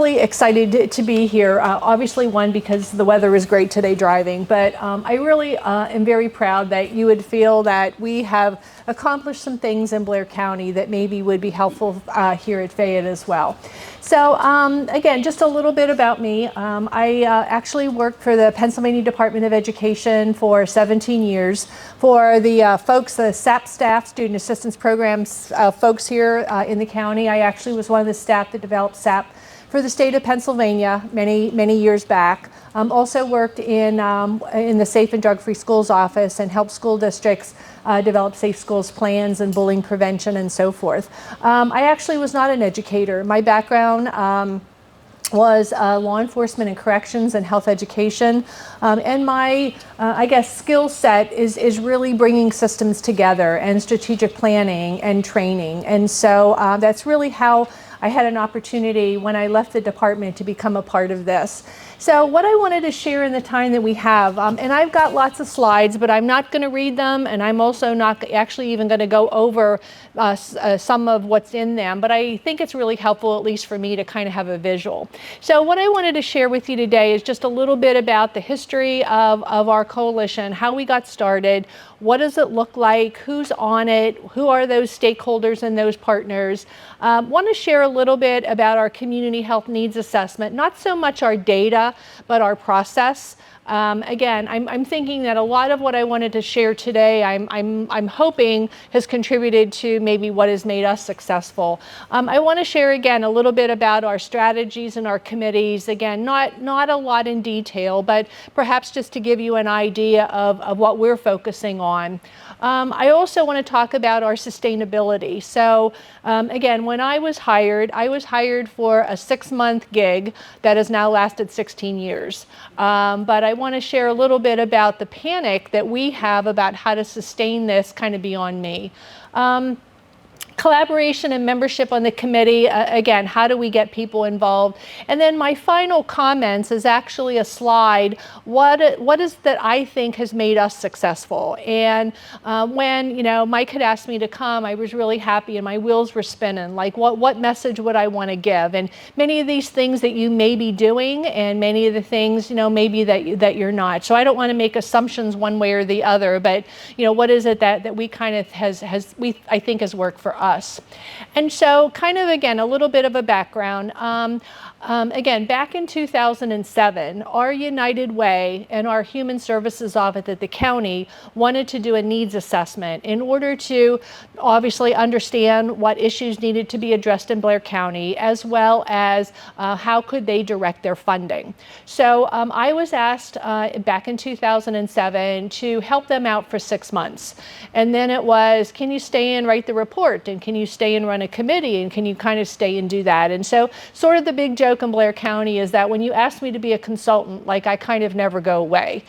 really excited to be here. Obviously, one, because the weather is great today driving, but I really am very proud that you would feel that we have accomplished some things in Blair County that maybe would be helpful here at Fayette as well. So again, just a little bit about me. I actually worked for the Pennsylvania Department of Education for 17 years. For the folks, the SAP staff, Student Assistance Programs folks here in the county, I actually was one of the staff that developed SAP for the state of Pennsylvania many years back. Also worked in the Safe and Drug-Free Schools office and helped school districts develop safe schools plans and bullying prevention and so forth. I actually was not an educator. My background was law enforcement and corrections and health education. And my, I guess, skill set is really bringing systems together and strategic planning and training. And so that's really how I had an opportunity when I left the department to become a part of this. So what I wanted to share in the time that we have, and I've got lots of slides, but I'm not going to read them, and I'm also not actually even going to go over some of what's in them, but I think it's really helpful, at least for me, to kind of have a visual. So what I wanted to share with you today is just a little bit about the history of our coalition, how we got started, what does it look like, who's on it, who are those stakeholders and those partners. Want to share a little bit about our community health needs assessment, not so much our data, but our process. Again, I'm thinking that a lot of what I wanted to share today, I'm hoping has contributed to maybe what has made us successful. I want to share again a little bit about our strategies and our committees. Again, not a lot in detail, but perhaps just to give you an idea of what we're focusing on. I also want to talk about our sustainability. So again, when I was hired for a 6-month gig that has now lasted 16 years. But I want to share a little bit about the panic that we have about how to sustain this kind of beyond me. Collaboration and membership on the committee, again, how do we get people involved? And then my final comments is actually a slide. What is that I think has made us successful? And when Mike had asked me to come, I was really happy and my wheels were spinning. Like what message would I want to give? And many of these things that you may be doing, and many of the things maybe that you're not. So I don't want to make assumptions one way or the other, but what is it that we kind of I think has worked for us? And so kind of, again, a little bit of a background. Again, back in 2007, our United Way and our Human Services Office at the county wanted to do a needs assessment in order to obviously understand what issues needed to be addressed in Blair County, as well as how could they direct their funding. So I was asked back in 2007 to help them out for 6 months. And then it was, can you stay and write the report? And can you stay and run a committee? And can you kind of stay and do that? And so sort of the big joke in Blair County is that when you ask me to be a consultant, like I kind of never go away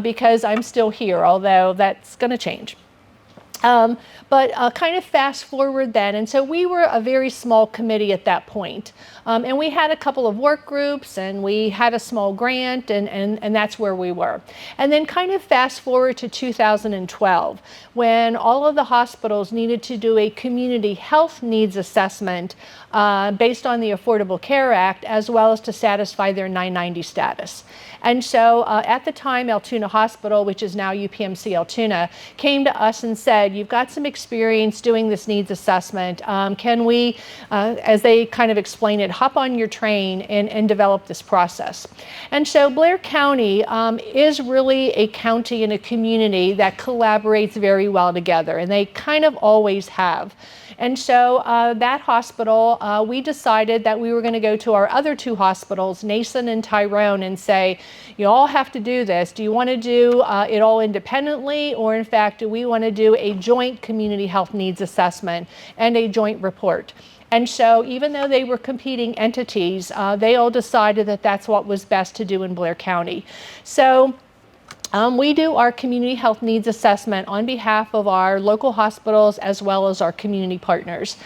because I'm still here, although that's going to change. But kind of fast forward then, and so we were a very small committee at that point. And we had a couple of work groups, and we had a small grant, and that's where we were. And then kind of fast forward to 2012, when all of the hospitals needed to do a community health needs assessment based on the Affordable Care Act, as well as to satisfy their 990 status. And so at the time, Altoona Hospital, which is now UPMC Altoona, came to us and said, you've got some experience doing this needs assessment. Can we, as they kind of explain it, hop on your train and develop this process? And so Blair County is really a county and a community that collaborates very well together, and they kind of always have. And so that hospital, we decided that we were going to go to our other 2 hospitals, Nason and Tyrone, and say, you all have to do this. Do you want to do it all independently, or in fact, do we want to do a joint community health needs assessment and a joint report? And so even though they were competing entities, they all decided that that's what was best to do in Blair County. So We do our community health needs assessment on behalf of our local hospitals as well as our community partners.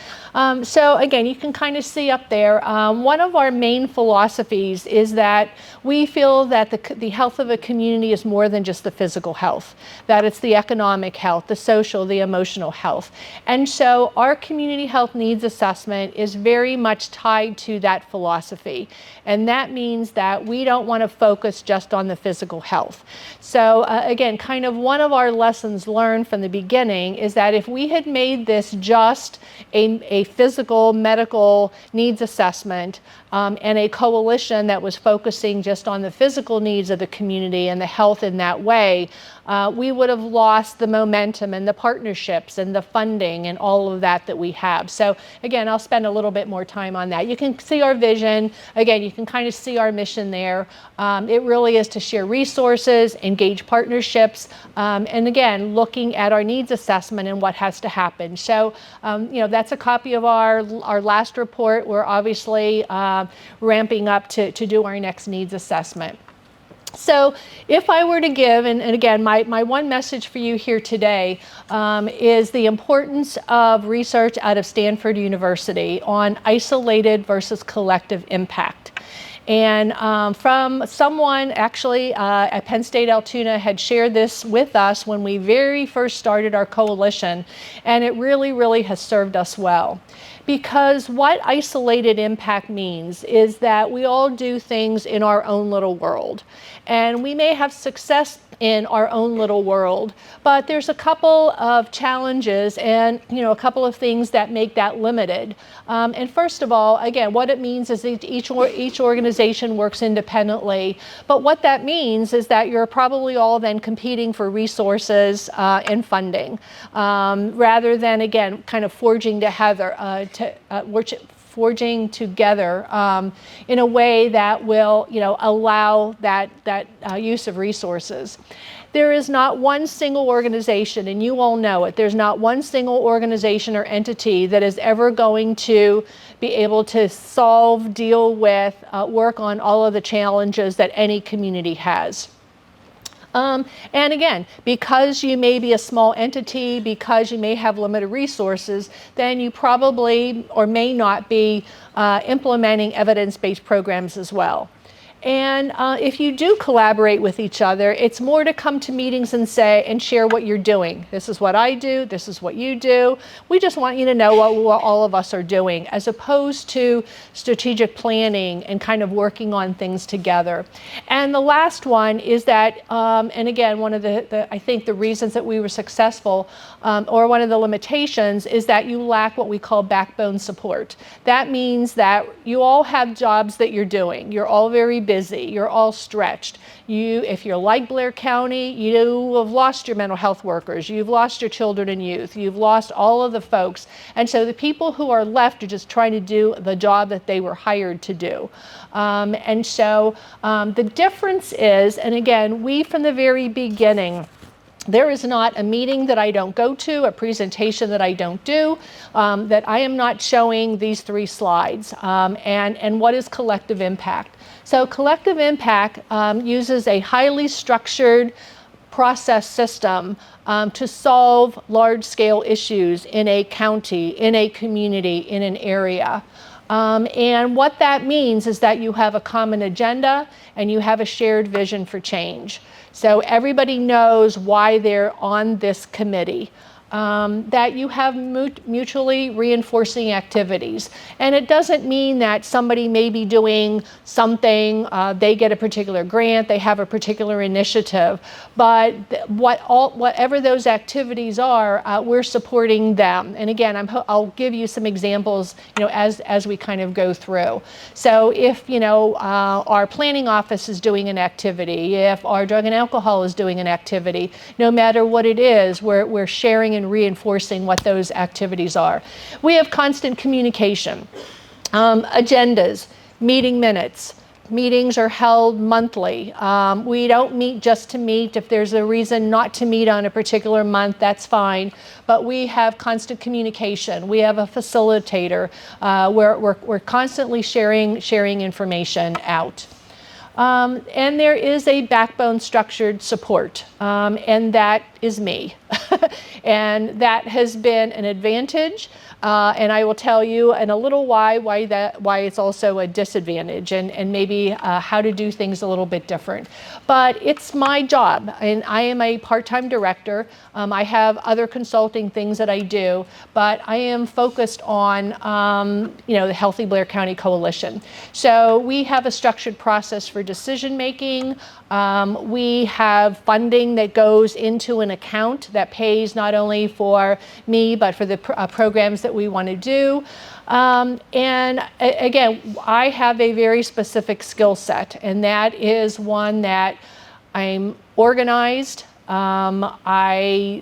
So again, you can kind of see up there, one of our main philosophies is that we feel that the health of a community is more than just the physical health, that it's the economic health, the social, the emotional health. And so our community health needs assessment is very much tied to that philosophy. And that means that we don't want to focus just on the physical health. So again, kind of one of our lessons learned from the beginning is that if we had made this just a physical medical needs assessment and a coalition that was focusing just on the physical needs of the community and the health in that way, we would have lost the momentum and the partnerships and the funding and all of that we have. So again, I'll spend a little bit more time on that. You can see our vision. Again, you can kind of see our mission there. It really is to share resources, engage partnerships, and again, looking at our needs assessment and what has to happen. So, that's a copy of our last report. We're obviously ramping up to do our next needs assessment. So if I were to give, and again, my one message for you here today is the importance of research out of Stanford University on isolated versus collective impact. And from someone actually at Penn State Altoona had shared this with us when we very first started our coalition, and it really, really has served us well. Because what isolated impact means is that we all do things in our own little world. And we may have success in our own little world, but there's a couple of challenges and a couple of things that make that limited. And first of all, again, what it means is that each organization works independently, but what that means is that you're probably all then competing for resources and funding, rather than, again, kind of forging together in a way that will, allow that use of resources. There is not one single organization, and you all know it, there's not one single organization or entity that is ever going to be able to solve, deal with, work on all of the challenges that any community has. And again, because you may be a small entity, because you may have limited resources, then you probably or may not be implementing evidence-based programs as well. And if you do collaborate with each other, it's more to come to meetings and say and share what you're doing. This is what I do, this is what you do. We just want you to know what all of us are doing, as opposed to strategic planning and kind of working on things together. And the last one is that, and again, one of I think the reasons that we were successful, or one of the limitations, is that you lack what we call backbone support. That means that you all have jobs that you're doing. You're all very busy. You're all stretched. If you're like Blair County, you have lost your mental health workers. You've lost your children and youth. You've lost all of the folks. And so the people who are left are just trying to do the job that they were hired to do. And so the difference is, and again, we from the very beginning, there is not a meeting that I don't go to, a presentation that I don't do, that I am not showing these three slides. And what is collective impact? So collective impact uses a highly structured process system to solve large-scale issues in a county, in a community, in an area. And what that means is that you have a common agenda and you have a shared vision for change. So everybody knows why they're on this committee. That you have mutually reinforcing activities. And it doesn't mean that somebody may be doing something, they get a particular grant, they have a particular initiative, but whatever those activities are, we're supporting them. And again, I'll give you some examples, as we kind of go through. So if, our planning office is doing an activity, if our drug and alcohol is doing an activity, no matter what it is, we're sharing and reinforcing what those activities are. We have constant communication, agendas, meeting minutes. Meetings are held monthly. We don't meet just to meet. If there's a reason not to meet on a particular month, that's fine. But we have constant communication. We have a facilitator. We're constantly sharing information out. And there is a backbone structured support, and that is me. And that has been an advantage. And I will tell you in a little why it's also a disadvantage, and maybe how to do things a little bit different. But it's my job, and I am a part-time director. I have other consulting things that I do, but I am focused on the Healthy Blair County Coalition. So we have a structured process for decision making. We have funding that goes into an account that pays not only for me, but for the programs that we want to do. And again, I have a very specific skill set, and that is one that I'm organized. I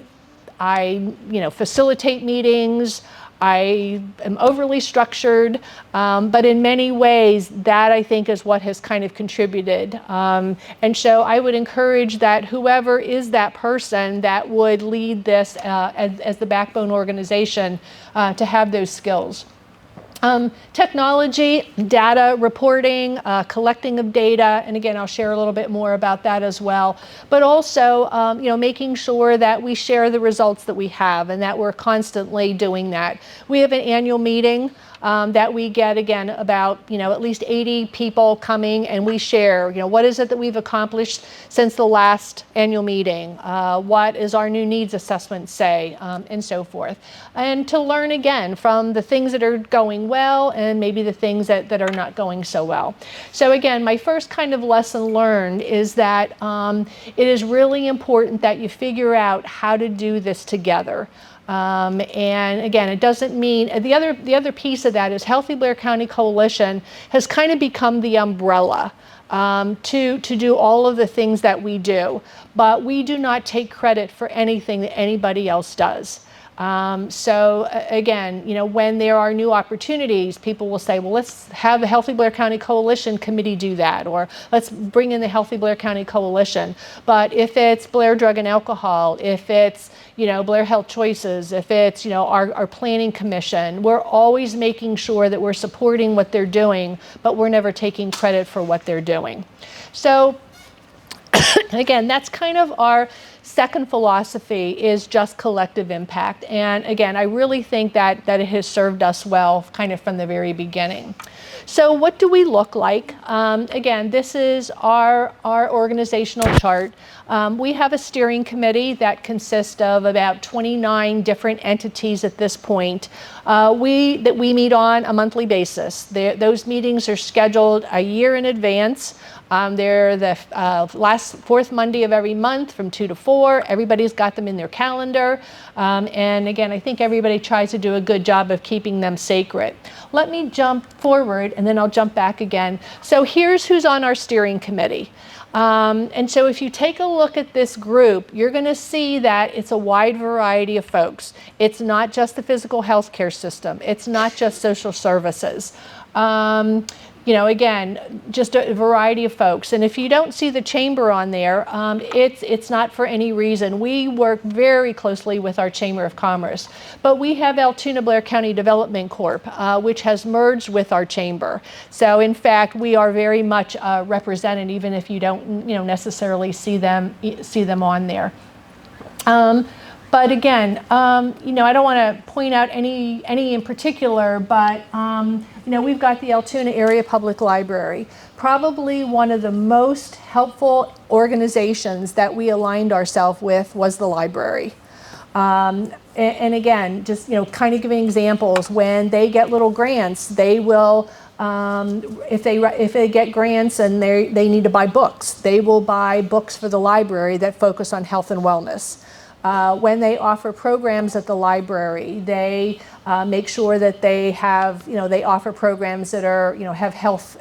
facilitate meetings. I am overly structured, but in many ways, that I think is what has kind of contributed. And so I would encourage that whoever is that person that would lead this as the backbone organization to have those skills. Technology, data reporting, collecting of data, and again, I'll share a little bit more about that as well. But also, making sure that we share the results that we have and that we're constantly doing that. We have an annual meeting that we get, again, about at least 80 people coming, and we share what is it that we've accomplished since the last annual meeting, what is our new needs assessment say, and so forth, and to learn again from the things that are going well and maybe the things that are not going so well. So again, my first kind of lesson learned is that it is really important that you figure out how to do this together. And again, it doesn't mean, the other piece of that is Healthy Blair County Coalition has kind of become the umbrella to do all of the things that we do, but we do not take credit for anything that anybody else does. So again, when there are new opportunities, people will say, well, let's have the Healthy Blair County Coalition committee do that, or let's bring in the Healthy Blair County Coalition. But if it's Blair Drug and Alcohol, if it's Blair Health Choices, if it's our planning commission, we're always making sure that we're supporting what they're doing, but we're never taking credit for what they're doing. So again, that's kind of our second philosophy, is just collective impact. And again, I really think that it has served us well kind of from the very beginning. So what do we look like? Again, this is our organizational chart. We have a steering committee that consists of about 29 different entities at this point that we meet on a monthly basis. Those meetings are scheduled a year in advance. They're the fourth Monday of every month from 2 to 4. Everybody's got them in their calendar. And again, I think everybody tries to do a good job of keeping them sacred. Let me jump forward and then I'll jump back again. So here's who's on our steering committee. And so if you take a look at this group, you're going to see that it's a wide variety of folks. It's not just the physical health care system. It's not just social services. Again, just a variety of folks. And if you don't see the chamber on there, it's not for any reason. We work very closely with our Chamber of Commerce, but we have Altoona Blair County Development Corp., which has merged with our chamber. So in fact, we are very much represented, even if you don't necessarily see them on there. But again, I don't want to point out any in particular, but we've got the Altoona Area Public Library, probably one of the most helpful organizations that we aligned ourselves with was the library. And again, just kind of giving examples, when they get little grants, they will. If they get grants and they need to buy books, they will buy books for the library that focus on health and wellness. When they offer programs at the library, they make sure that they have, they offer programs that are, have health,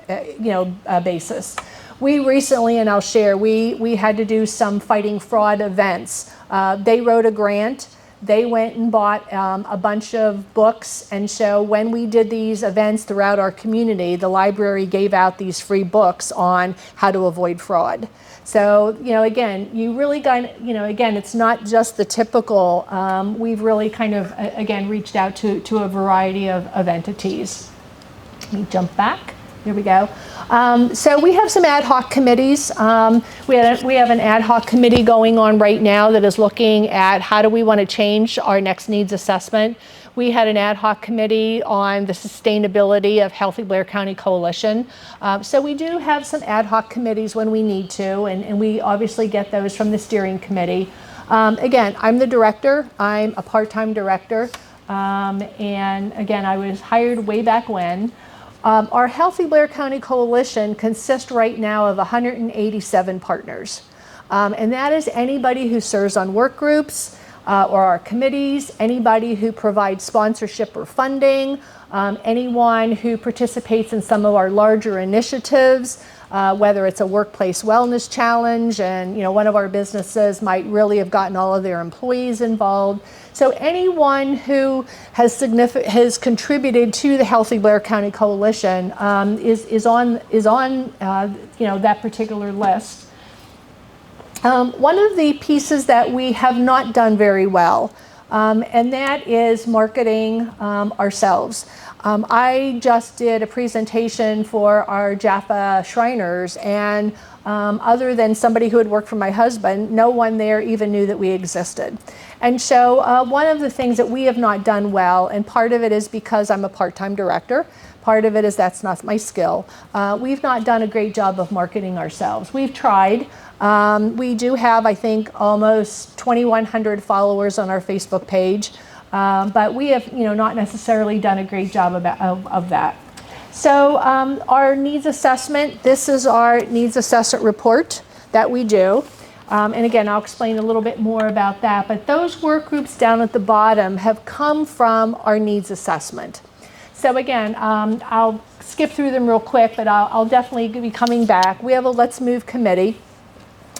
basis. We recently, and I'll share, we had to do some fighting fraud events. They wrote a grant. They went and bought a bunch of books, and so when we did these events throughout our community, the library gave out these free books on how to avoid fraud. So, again, you really got, again, it's not just the typical, we've really kind of, again, reached out to a variety of entities. Let me jump back. Here we go. So we have some ad hoc committees. We have an ad hoc committee going on right now that is looking at how do we want to change our next needs assessment. We had an ad hoc committee on the sustainability of Healthy Blair County Coalition. So we do have some ad hoc committees when we need to, and we obviously get those from the steering committee. Again, I'm the director. I'm a part-time director. And again, I was hired way back when. Our Healthy Blair County Coalition consists right now of 187 partners. And that is anybody who serves on work groups or our committees, anybody who provides sponsorship or funding, anyone who participates in some of our larger initiatives, whether it's a workplace wellness challenge, and one of our businesses might really have gotten all of their employees involved. So anyone who has contributed to the Healthy Blair County Coalition is on that particular list. One of the pieces that we have not done very well, and that is marketing ourselves. I just did a presentation for our Jaffa Shriners, and other than somebody who had worked for my husband, no one there even knew that we existed. And so one of the things that we have not done well, and part of it is because I'm a part-time director, part of it is that's not my skill. We've not done a great job of marketing ourselves. We've tried. We do have, I think, almost 2,100 followers on our Facebook page, but we have, not necessarily done a great job of that. So our needs assessment, this is our needs assessment report that we do. And again, I'll explain a little bit more about that, but those work groups down at the bottom have come from our needs assessment. So again, I'll skip through them real quick, but I'll definitely be coming back. We have a Let's Move committee,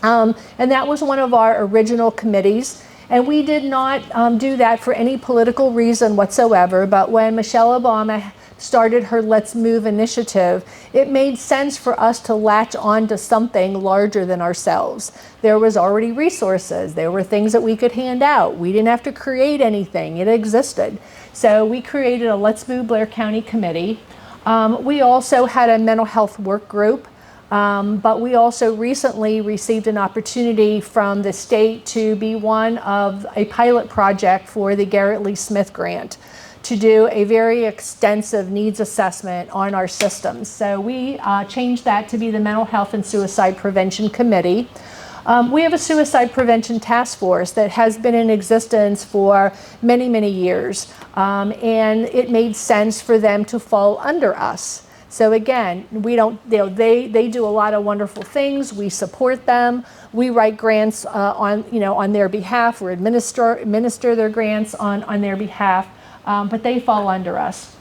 and that was one of our original committees. And we did not do that for any political reason whatsoever, but when Michelle Obama started her Let's Move initiative, it made sense for us to latch on to something larger than ourselves. There was already resources. There were things that we could hand out. We didn't have to create anything. It existed. So we created a Let's Move Blair County committee. We also had a mental health work group, but we also recently received an opportunity from the state to be one of a pilot project for the Garrett Lee Smith grant, to do a very extensive needs assessment on our systems. So we changed that to be the Mental Health and Suicide Prevention Committee. We have a suicide prevention task force that has been in existence for many, many years, and it made sense for them to fall under us. So again, we don't, they do a lot of wonderful things. We support them. We write grants on their behalf, or administer their grants on their behalf. But they fall under us.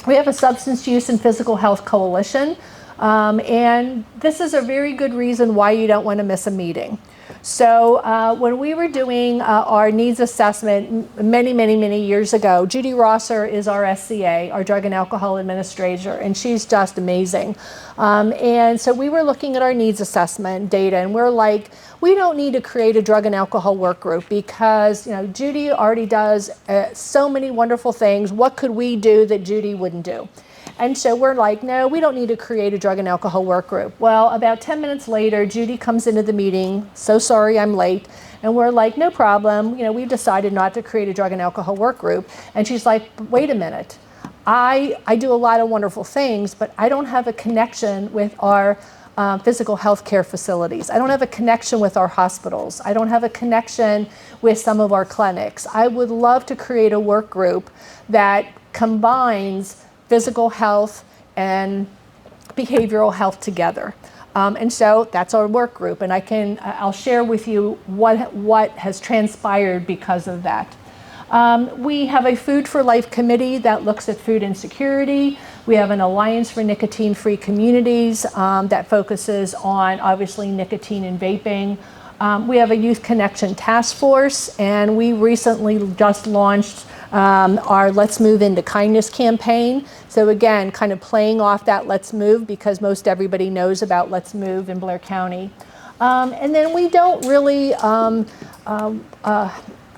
We have a Substance Use and Physical Health Coalition, and this is a very good reason why you don't want to miss a meeting. So when we were doing our needs assessment many, many, many years ago, Judy Rosser is our SCA, our Drug and Alcohol Administrator, and she's just amazing. And so we were looking at our needs assessment data, and we're like, we don't need to create a drug and alcohol work group because Judy already does so many wonderful things. What could we do that Judy wouldn't do? And so we're like, no, we don't need to create a drug and alcohol work group. Well, about 10 minutes later, Judy comes into the meeting, so sorry I'm late. And we're like, no problem. We've decided not to create a drug and alcohol work group. And she's like, wait a minute. I do a lot of wonderful things, but I don't have a connection with our physical health care facilities. I don't have a connection with our hospitals. I don't have a connection with some of our clinics. I would love to create a work group that combines physical health and behavioral health together. And so that's our work group, and I'll share with you what has transpired because of that. We have a Food for Life committee that looks at food insecurity. We have an Alliance for Nicotine-Free Communities that focuses on, obviously, nicotine and vaping. We have a Youth Connection Task Force, and we recently just launched our Let's Move Into Kindness campaign. So again, kind of playing off that Let's Move, because most everybody knows about Let's Move in Blair County. And then we don't really,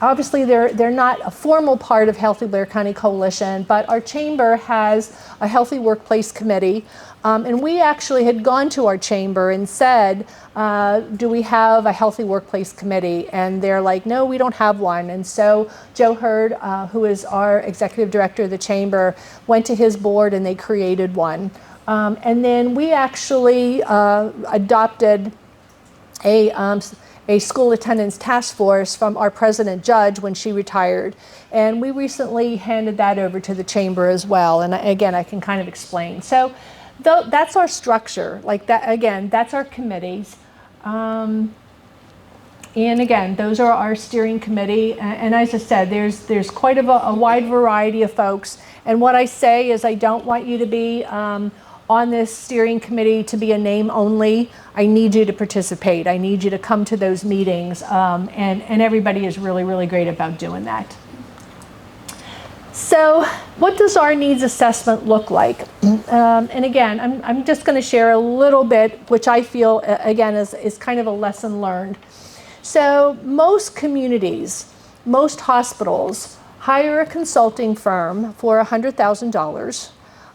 obviously they're not a formal part of Healthy Blair County Coalition, but our chamber has a Healthy Workplace Committee. And we actually had gone to our chamber and said, do we have a healthy workplace committee? And they're like, no, we don't have one. And so Joe Hurd, who is our executive director of the chamber, went to his board and they created one. And then we actually adopted a school attendance task force from our president Judge when she retired. And we recently handed that over to the chamber as well. And again, I can kind of explain. So that's our structure. Like that, again, that's our committees. And again, those are our steering committee. And as I said, there's quite a wide variety of folks. And what I say is I don't want you to be on this steering committee to be a name only. I need you to participate. I need you to come to those meetings. And everybody is really, really great about doing that. So what does our needs assessment look like? And again, I'm just going to share a little bit, which I feel, again, is kind of a lesson learned. So most communities, most hospitals hire a consulting firm for $100,000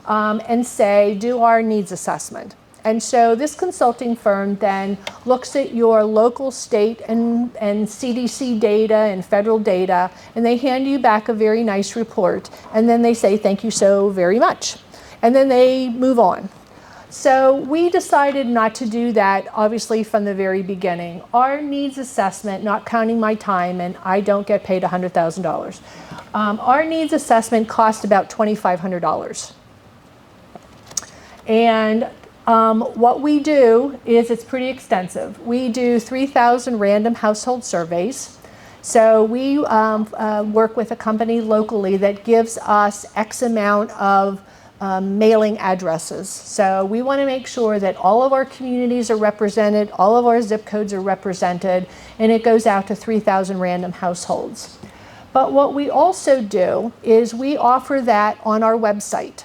and say, do our needs assessment. And so this consulting firm then looks at your local, state, and CDC data and federal data, and they hand you back a very nice report, and then they say, thank you so very much. And then they move on. So we decided not to do that, obviously, from the very beginning. Our needs assessment, not counting my time, and I don't get paid $100,000. Our needs assessment cost about $2,500. And what we do is it's pretty extensive. We do 3,000 random household surveys. So we work with a company locally that gives us X amount of mailing addresses. So we want to make sure that all of our communities are represented, all of our zip codes are represented, and it goes out to 3,000 random households. But what we also do is we offer that on our website.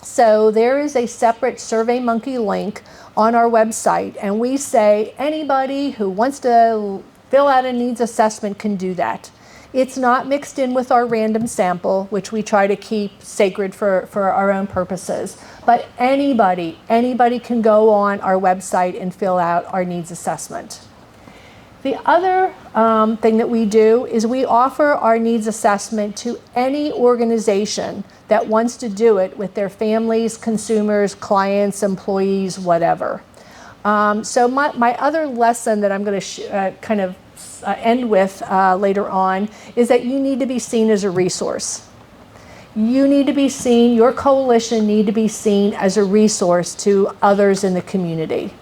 So there is a separate SurveyMonkey link on our website, and we say anybody who wants to fill out a needs assessment can do that. It's not mixed in with our random sample, which we try to keep sacred for our own purposes. But anybody can go on our website and fill out our needs assessment. The other thing that we do is we offer our needs assessment to any organization that wants to do it with their families, consumers, clients, employees, whatever. So my other lesson that I'm going to kind of end with later on is that you need to be seen as a resource. You need to be seen, your coalition need to be seen as a resource to others in the community.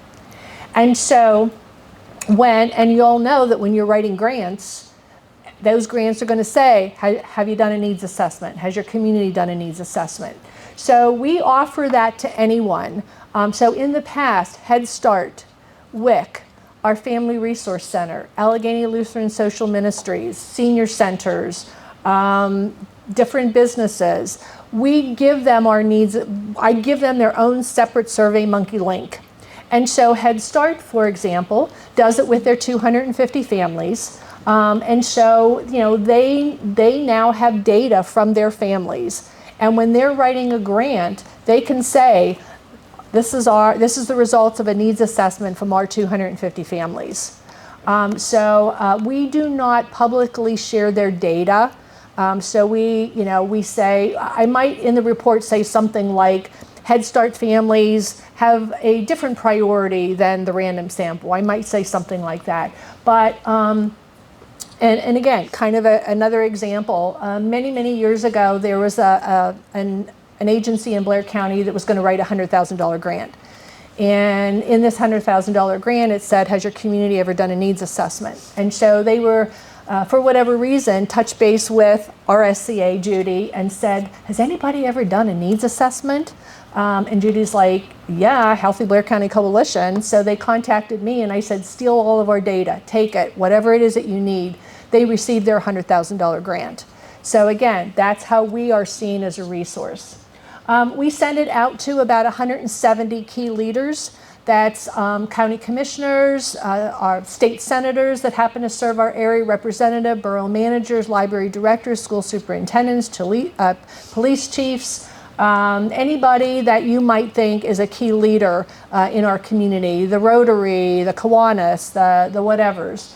And so and you'll know that when you're writing grants, those grants are going to say, have you done a needs assessment? Has your community done a needs assessment? So we offer that to anyone. So in the past, Head Start, WIC, our Family Resource Center, Allegheny Lutheran Social Ministries, senior centers, different businesses, we give them our needs. I give them their own separate SurveyMonkey link. And so Head Start, for example, does it with their 250 families. And so, they now have data from their families. And when they're writing a grant, they can say, this is the results of a needs assessment from our 250 families. So we do not publicly share their data. So we say, I might in the report say something like, Head Start families have a different priority than the random sample. I might say something like that. But, and again, kind of another example, many years ago, there was an agency in Blair County that was going to write a $100,000 grant. And in this $100,000 grant, it said, has your community ever done a needs assessment? And so they were, for whatever reason, touched base with RSCA, Judy, and said, has anybody ever done a needs assessment? And Judy's like, yeah, Healthy Blair County Coalition. So they contacted me and I said, steal all of our data, take it, whatever it is that you need. They received their $100,000 grant. So again, that's how we are seen as a resource. We send it out to about 170 key leaders. That's county commissioners, our state senators that happen to serve our area representative, borough managers, library directors, school superintendents, police chiefs, Anybody that you might think is a key leader in our community, the Rotary, the Kiwanis, the whatevers.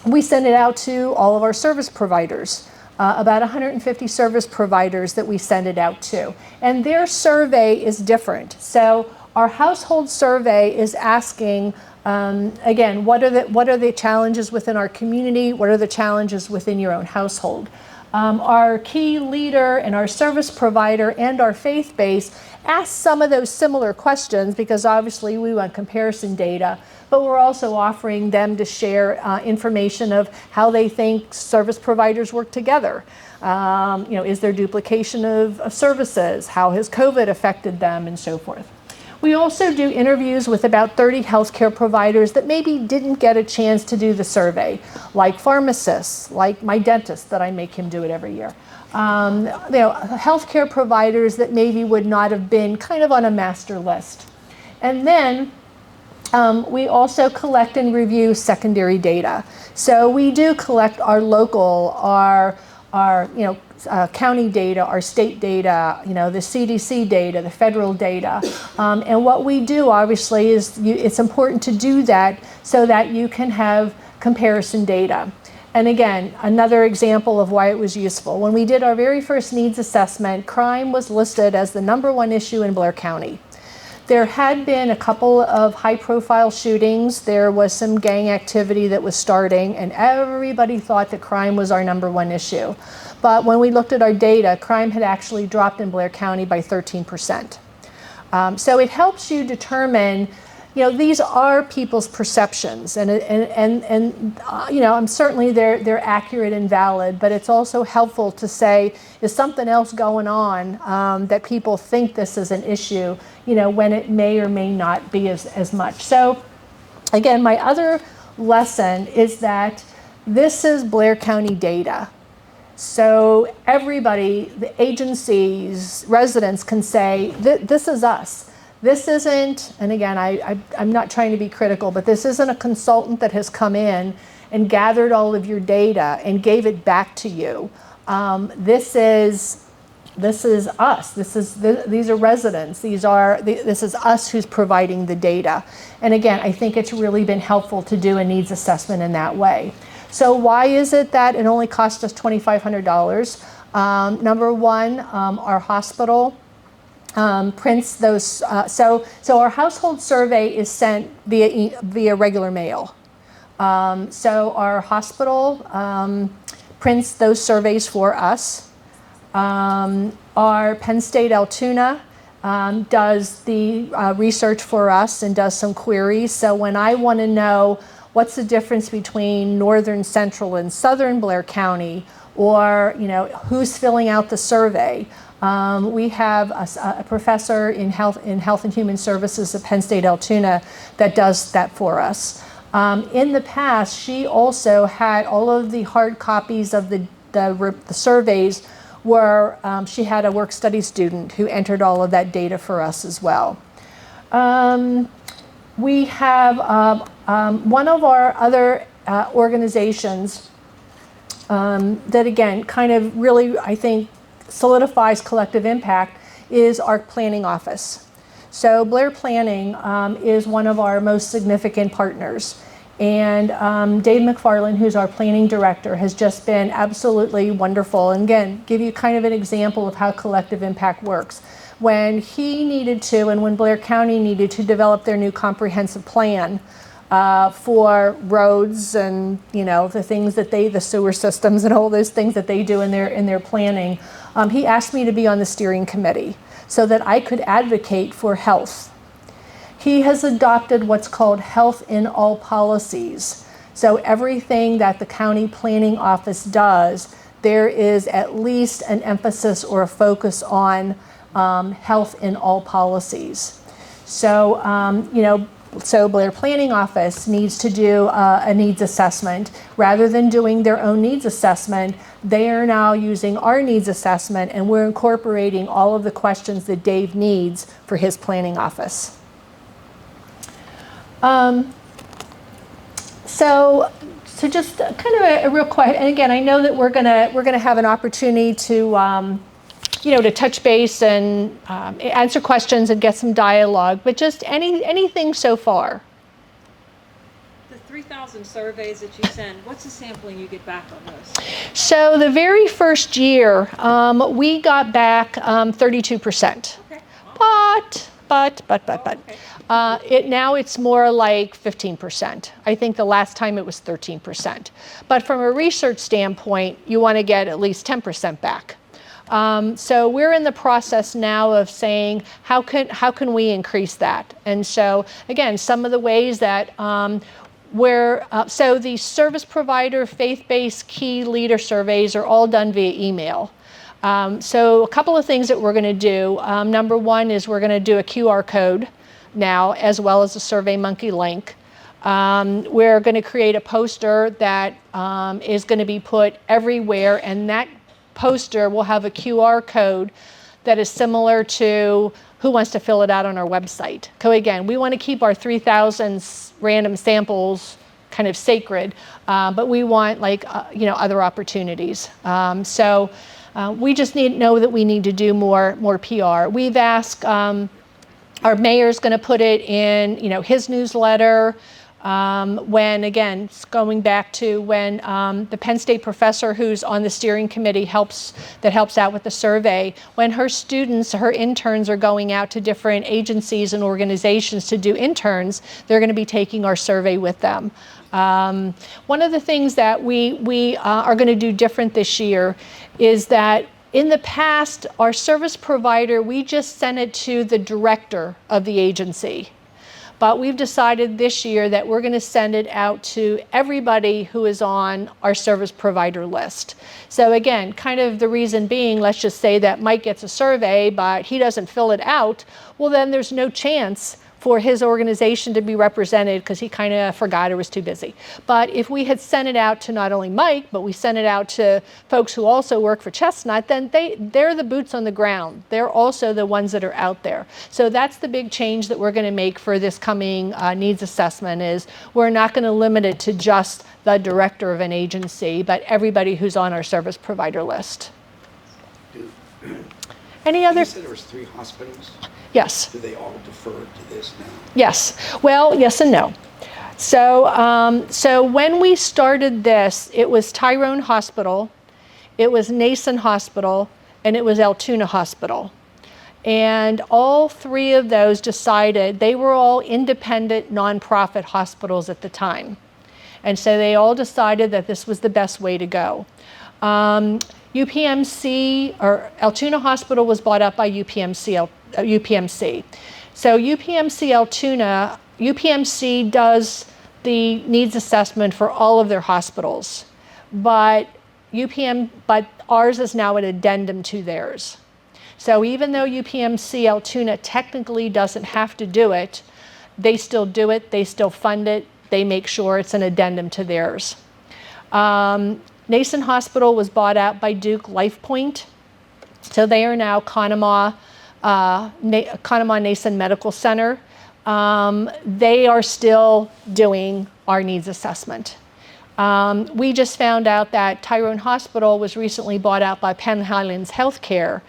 We send it out to all of our service providers, about 150 service providers that we send it out to. And their survey is different. So our household survey is asking, again, what are the challenges within our community? What are the challenges within your own household? Our key leader and our service provider and our faith base ask some of those similar questions because obviously we want comparison data, but we're also offering them to share information of how they think service providers work together. Is there duplication of services? How has COVID affected them and so forth? We also do interviews with about 30 healthcare providers that maybe didn't get a chance to do the survey, like pharmacists, like my dentist that I make him do it every year. Healthcare providers that maybe would not have been kind of on a master list. And then we also collect and review secondary data. So we do collect our local, our county data, our state data, the CDC data, the federal data. And what we do, obviously, is it's important to do that so that you can have comparison data. And again, another example of why it was useful. When we did our very first needs assessment, crime was listed as the #1 issue in Blair County. There had been a couple of high-profile shootings. There was some gang activity that was starting, and everybody thought that crime was our #1 issue. But when we looked at our data, crime had actually dropped in Blair County by 13%. So it helps you determine, these are people's perceptions, and certainly they're accurate and valid, but it's also helpful to say, is something else going on that people think this is an issue, when it may or may not be as much. So again, my other lesson is that this is Blair County data. So everybody, the agencies, residents can say, this is us. This isn't, and again, I'm not trying to be critical, but this isn't a consultant that has come in and gathered all of your data and gave it back to you. This is us. These are residents. This is us who's providing the data. And again, I think it's really been helpful to do a needs assessment in that way. So why is it that it only cost us $2,500? Number one, our hospital prints those. So our household survey is sent via regular mail. So our hospital prints those surveys for us. Our Penn State Altoona does the research for us and does some queries. So when I want to know what's the difference between northern, central, and southern Blair County, or who's filling out the survey, we have a professor in health and human services at Penn State Altoona that does that for us. In the past, she also had all of the hard copies of the surveys where she had a work study student who entered all of that data for us as well. We have one of our other organizations that, again, kind of really, I think, solidifies collective impact is our planning office. So Blair Planning is one of our most significant partners. And Dave McFarland, who's our planning director, has just been absolutely wonderful. And again, give you kind of an example of how collective impact works. When he needed to, and when Blair County needed to develop their new comprehensive plan for roads and the things that the sewer systems and all those things that they do in their planning, he asked me to be on the steering committee so that I could advocate for health. He has adopted what's called health in all policies. So everything that the county planning office does, there is at least an emphasis or a focus on health in all policies. So, so Blair Planning Office needs to do a needs assessment. Rather than doing their own needs assessment, they are now using our needs assessment, and we're incorporating all of the questions that Dave needs for his planning office. So just kind of a real quick, and again, I know that we're gonna have an opportunity to to touch base and answer questions and get some dialogue, but just anything so far. The 3,000 surveys that you send, what's the sampling you get back on those? So the very first year, we got back 32%. Okay. But. Okay. Now it's more like 15%. I think the last time it was 13%. But from a research standpoint, you want to get at least 10% back. So we're in the process now of saying how can we increase that? And so again, some of the ways that so the service provider faith-based key leader surveys are all done via email. So a couple of things that we're going to do. Number one is we're going to do a QR code now, as well as a SurveyMonkey link. We're going to create a poster that is going to be put everywhere, and that poster will have a QR code that is similar to who wants to fill it out on our website. So again, we want to keep our 3,000 random samples kind of sacred, but we want other opportunities. So we just know that we need to do more PR. We've asked our mayor's going to put it in his newsletter. When, again, going back to when the Penn State professor who's on the steering committee helps out with the survey, when her students, her interns are going out to different agencies and organizations to do interns, they're going to be taking our survey with them. One of the things that we are going to do different this year is that in the past, our service provider, we just sent it to the director of the agency. But we've decided this year that we're going to send it out to everybody who is on our service provider list. So again, kind of the reason being, let's just say that Mike gets a survey, but he doesn't fill it out. Well, then there's no chance for his organization to be represented because he kind of forgot or was too busy. But if we had sent it out to not only Mike, but we sent it out to folks who also work for Chestnut, then they're the boots on the ground. They're also the ones that are out there. So that's the big change that we're going to make for this coming needs assessment is we're not going to limit it to just the director of an agency, but everybody who's on our service provider list. Any other? You said there was 3 hospitals? Yes. Do they all defer to this now? Yes. Well, yes and no. So when we started this, it was Tyrone Hospital, it was Nason Hospital, and it was Altoona Hospital. And all 3 of those decided, they were all independent nonprofit hospitals at the time. And so they all decided that this was the best way to go. UPMC, or Altoona Hospital was bought up by UPMC. So UPMC Altoona, UPMC does the needs assessment for all of their hospitals, but ours is now an addendum to theirs. So even though UPMC Altoona technically doesn't have to do it, they still do it, they still fund it, they make sure it's an addendum to theirs. Nason Hospital was bought out by Duke LifePoint, so they are now Conemaugh Nason Medical Center. They are still doing our needs assessment. We just found out that Tyrone Hospital was recently bought out by Penn Highlands Healthcare,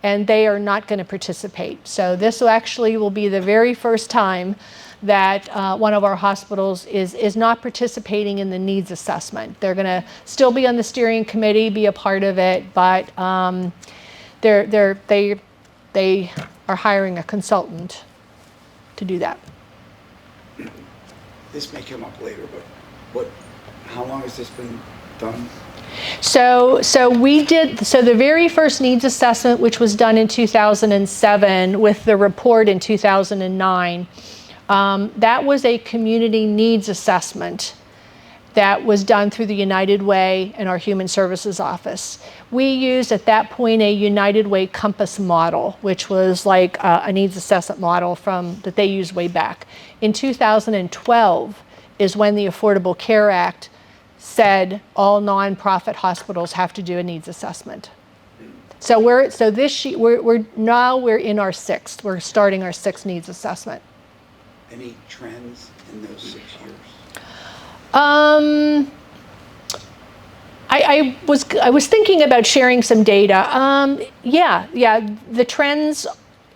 and they are not going to participate. So this will be the very first time that one of our hospitals is not participating in the needs assessment. They're going to still be on the steering committee, be a part of it, but they are hiring a consultant to do that. This may come up later, but how long has this been done? So the very first needs assessment, which was done in 2007 with the report in 2009, that was a community needs assessment that was done through the United Way and our Human Services Office. We used at that point a United Way Compass model, which was like a needs assessment model that they used way back. In 2012 is when the Affordable Care Act said all nonprofit hospitals have to do a needs assessment. So we're in our 6th. We're starting our 6th needs assessment. Any trends in those 6 years? I was thinking about sharing some data. Yeah, the trends,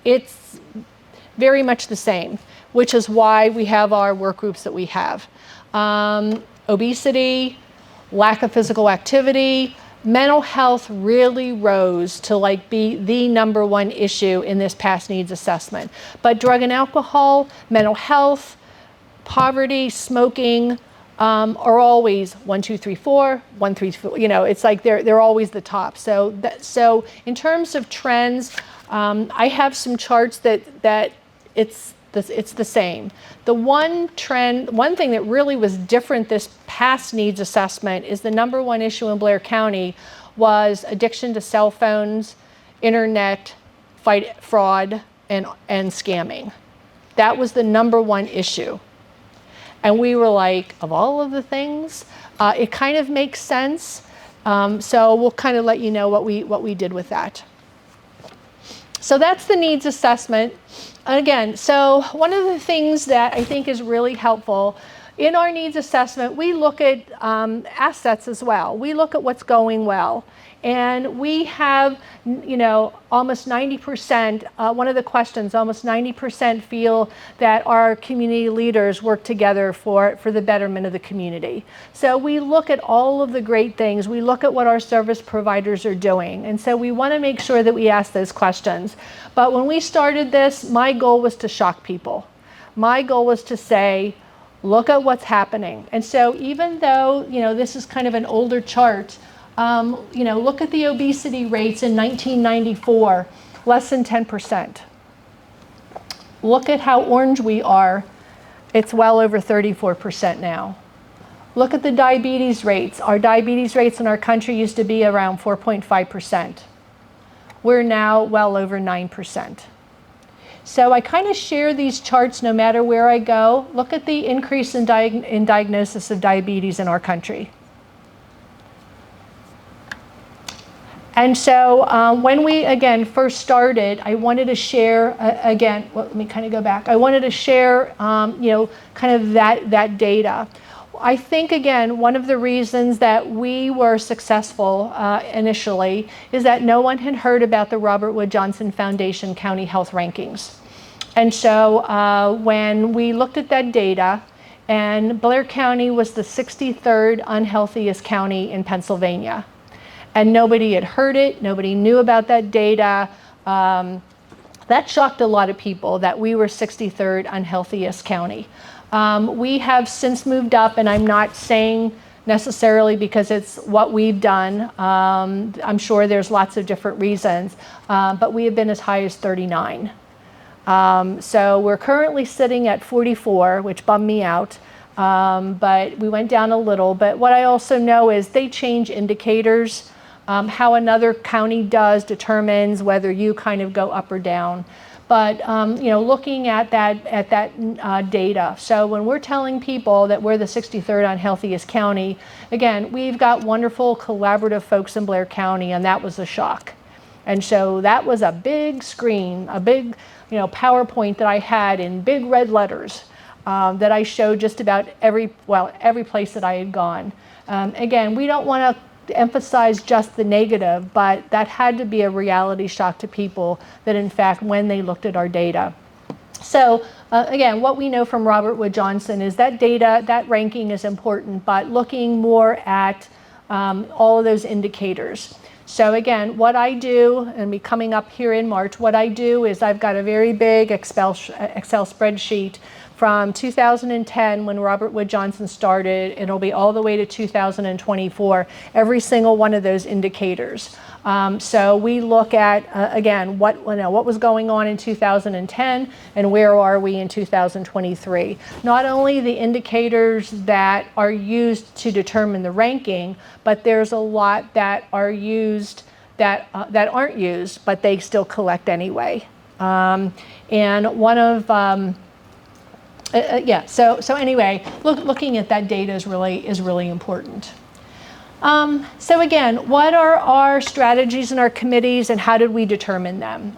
it's very much the same, which is why we have our work groups that we have. Obesity, lack of physical activity, mental health really rose to like be the #1 issue in this past needs assessment. But drug and alcohol, mental health, poverty, smoking are always 1, 2, 3, 4, 1, 3, 4. You know, it's like they're always the top. So in terms of trends, I have some charts that it's the same. The one thing that really was different this past needs assessment is the #1 issue in Blair County was addiction to cell phones, internet, fraud, and scamming. That was the #1 issue. And we were like, of all of the things, it kind of makes sense. So we'll kind of let you know what we did with that. So that's the needs assessment. Again, so one of the things that I think is really helpful in our needs assessment, we look at assets as well. We look at what's going well. And we have, almost 90%, one of the questions, almost 90% feel that our community leaders work together for the betterment of the community. So we look at all of the great things. We look at what our service providers are doing. And so we want to make sure that we ask those questions. But when we started this, my goal was to shock people. My goal was to say, look at what's happening. And so even though, this is kind of an older chart, look at the obesity rates in 1994, less than 10%. Look at how orange we are. It's well over 34% now. Look at the diabetes rates. Our diabetes rates in our country used to be around 4.5%. We're now well over 9%. So I kind of share these charts no matter where I go. Look at the increase in diagnosis of diabetes in our country. And so when we, again, first started, I wanted to share, let me kind of go back. I wanted to share, kind of that data. I think, again, one of the reasons that we were successful initially is that no one had heard about the Robert Wood Johnson Foundation County Health Rankings. And so when we looked at that data, and Blair County was the 63rd unhealthiest county in Pennsylvania. And nobody had heard it, nobody knew about that data. That shocked a lot of people that we were 63rd unhealthiest county. We have since moved up, and I'm not saying necessarily because it's what we've done. I'm sure there's lots of different reasons, but we have been as high as 39. So we're currently sitting at 44, which bummed me out. But we went down a little. But what I also know is they change indicators. How another county does determines whether you kind of go up or down. But looking at that data, so when we're telling people that we're the 63rd unhealthiest county, again, we've got wonderful collaborative folks in Blair County, and that was a shock. And so that was a big screen, a big PowerPoint that I had in big red letters that I showed just about every place that I had gone. Again, we don't want to emphasize just the negative, but that had to be a reality shock to people that in fact when they looked at our data. So again, what we know from Robert Wood Johnson is that data, that ranking is important, but looking more at all of those indicators. So again, what I do, and me coming up here in March, what I do is I've got a very big Excel spreadsheet from 2010 when Robert Wood Johnson started. It'll be all the way to 2024, every single one of those indicators. So we look at, again, what was going on in 2010 and where are we in 2023. Not only the indicators that are used to determine the ranking, but there's a lot that are used that aren't used, but they still collect anyway. And one of So anyway, looking at that data is really important. So again, what are our strategies and our committees, and how did we determine them?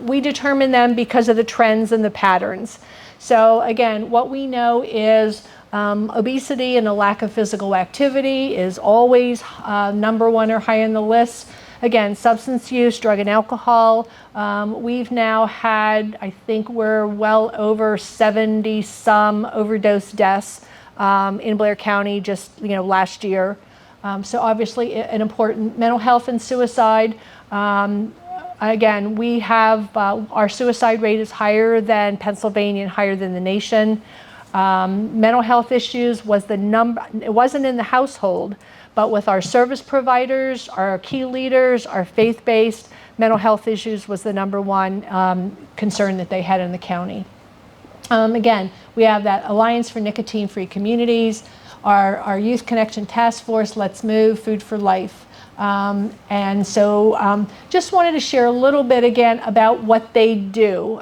We determine them because of the trends and the patterns. So again, what we know is Obesity and a lack of physical activity is always number one or high on the list. Again, substance use, drug and alcohol. We've now had, I think we're well over 70 some overdose deaths in Blair County just last year. So obviously an important mental health and suicide. Again, we have our suicide rate is higher than Pennsylvania and higher than the nation. Mental health issues was the number, it wasn't in the household, but with our service providers, our key leaders, our faith-based, mental health issues was the number one concern that they had in the county. Again, we have that Alliance for Nicotine-Free Communities, our Youth Connection Task Force, Let's Move, Food for Life. And so just wanted to share a little bit again about what they do.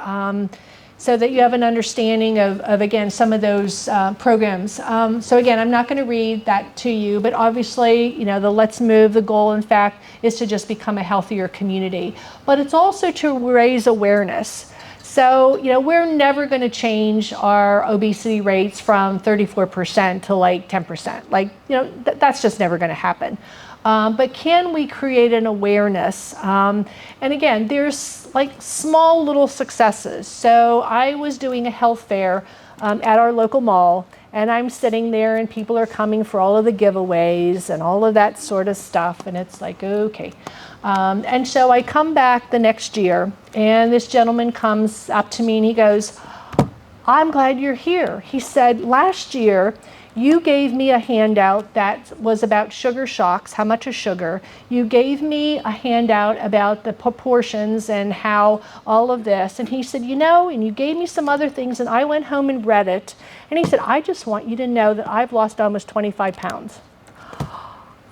So that you have an understanding of again, some of those programs. So again, I'm not going to read that to you, but obviously, the Let's Move, the goal, in fact, is to just become a healthier community. But it's also to raise awareness. So, we're never going to change our obesity rates from 34% to like 10%. That's just never going to happen. But can we create an awareness? And again, there's like small little successes. So I was doing a health fair at our local mall, and I'm sitting there and people are coming for all of the giveaways and all of that sort of stuff. And it's like, okay. And so I come back the next year, and this gentleman comes up to me and he goes, I'm glad you're here. He said, last year, you gave me a handout that was about sugar shocks, how much is sugar. You gave me a handout about the proportions and how all of this. And he said, and you gave me some other things, and I went home and read it. And he said, I just want you to know that I've lost almost 25 pounds.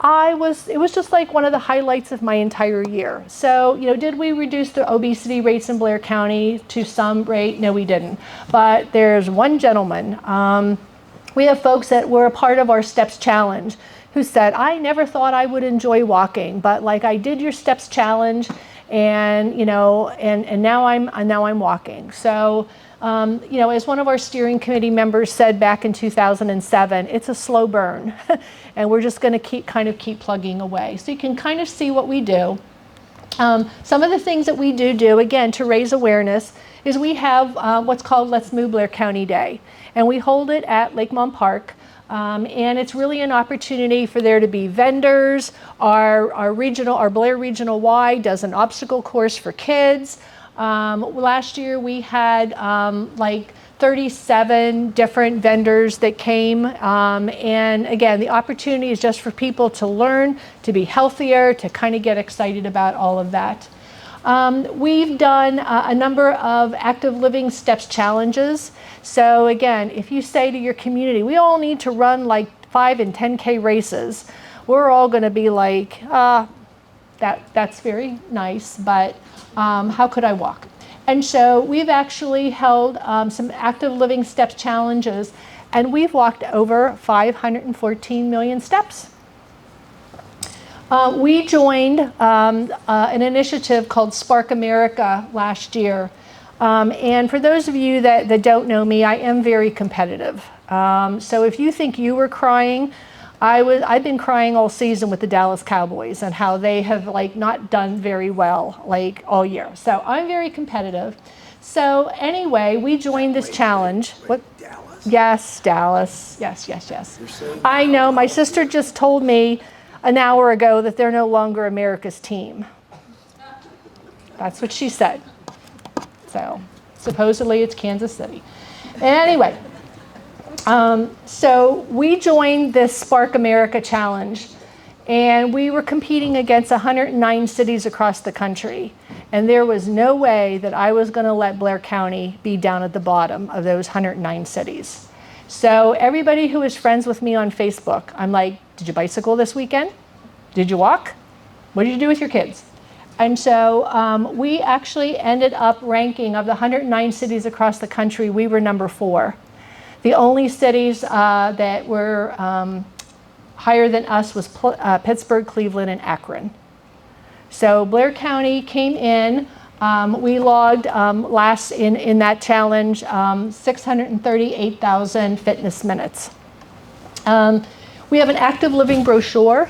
It was just like one of the highlights of my entire year. So, did we reduce the obesity rates in Blair County to some rate? No, we didn't. But there's one gentleman, we have folks that were a part of our Steps Challenge who said, I never thought I would enjoy walking, but like I did your Steps Challenge, and now I'm walking. So, as one of our steering committee members said back in 2007, it's a slow burn, and we're just going to keep plugging away. So you can kind of see what we do. Some of the things that we do again to raise awareness is we have what's called Let's Move Blair County Day. And we hold it at Lakemont Park. And it's really an opportunity for there to be vendors. Our Blair Regional Y does an obstacle course for kids. Last year we had like 37 different vendors that came. And again, the opportunity is just for people to learn, to be healthier, to kind of get excited about all of that. We've done a number of active living steps challenges. So again, if you say to your community, we all need to run like 5 and 10K races, we're all going to be like, that's very nice, but how could I walk? And so we've actually held some active living steps challenges, and we've walked over 514 million steps. We joined an initiative called Spark America last year. And for those of you that don't know me, I am very competitive. So if you think you were crying, I've been crying all season with the Dallas Cowboys and how they have like not done very well like all year. So I'm very competitive. So anyway, we joined this challenge. What? Dallas? Yes, Dallas. Yes. I know. My sister just told me an hour ago that they're no longer America's team. That's what she said. So supposedly it's Kansas City. Anyway, so we joined this Spark America Challenge, and we were competing against 109 cities across the country. And there was no way that I was going to let Blair County be down at the bottom of those 109 cities. So everybody who is friends with me on Facebook, I'm like, did you bicycle this weekend? Did you walk? What did you do with your kids? And so we actually ended up ranking of the 109 cities across the country, we were number 4. The only cities that were higher than us was Pittsburgh, Cleveland, and Akron. So Blair County came in. We logged last in that challenge 638,000 fitness minutes. We have an active living brochure.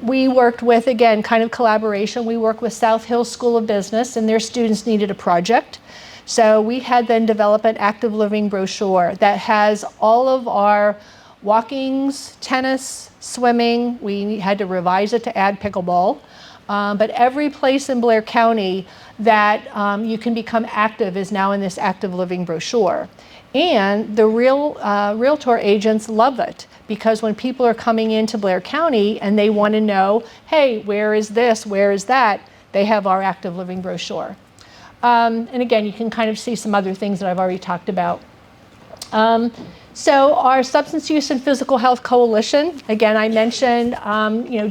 We worked with, again, kind of collaboration. We worked with South Hills School of Business, and their students needed a project. So we had them develop an active living brochure that has all of our walkings, tennis, swimming. We had to revise it to add pickleball. But every place in Blair County that you can become active is now in this active living brochure. And the realtor agents love it, because when people are coming into Blair County and they want to know, hey, where is this, where is that, they have our active living brochure. And again, you can kind of see some other things that I've already talked about. So our Substance Use and Physical Health Coalition, again, I mentioned,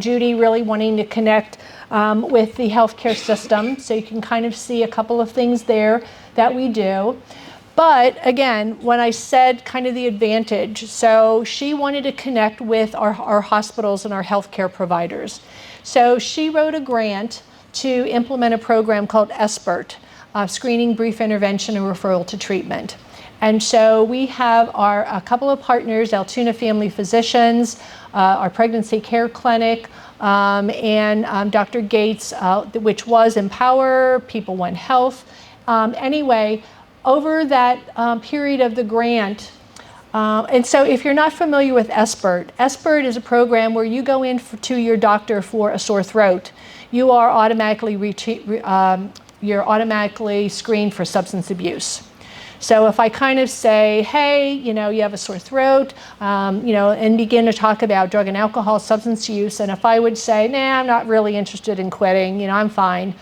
Judy really wanting to connect with the healthcare system. So you can kind of see a couple of things there that we do. But again, when I said kind of the advantage, so she wanted to connect with our hospitals and our healthcare providers. So she wrote a grant to implement a program called SBIRT, Screening, Brief Intervention, and Referral to Treatment. And so we have a couple of partners, Altoona Family Physicians, our Pregnancy Care Clinic, and Dr. Gates, which was Empower, People One Health. Anyway, over that period of the grant, and so if you're not familiar with SBIRT, SBIRT is a program where you go in to your doctor for a sore throat. You are automatically you're automatically screened for substance abuse. So if I kind of say, hey, you have a sore throat, and begin to talk about drug and alcohol, substance use, and if I would say, nah, I'm not really interested in quitting, I'm fine.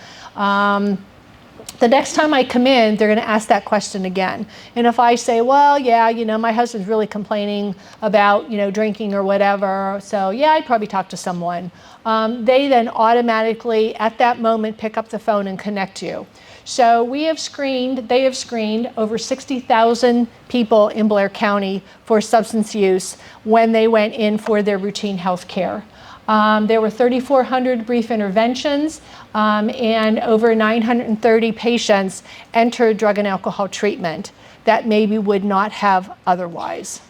The next time I come in, they're going to ask that question again. And if I say, well, yeah, my husband's really complaining about, drinking or whatever, so yeah, I'd probably talk to someone. They then automatically, at that moment, pick up the phone and connect you. So they have screened over 60,000 people in Blair County for substance use when they went in for their routine health care. There were 3,400 brief interventions, and over 930 patients entered drug and alcohol treatment that maybe would not have otherwise.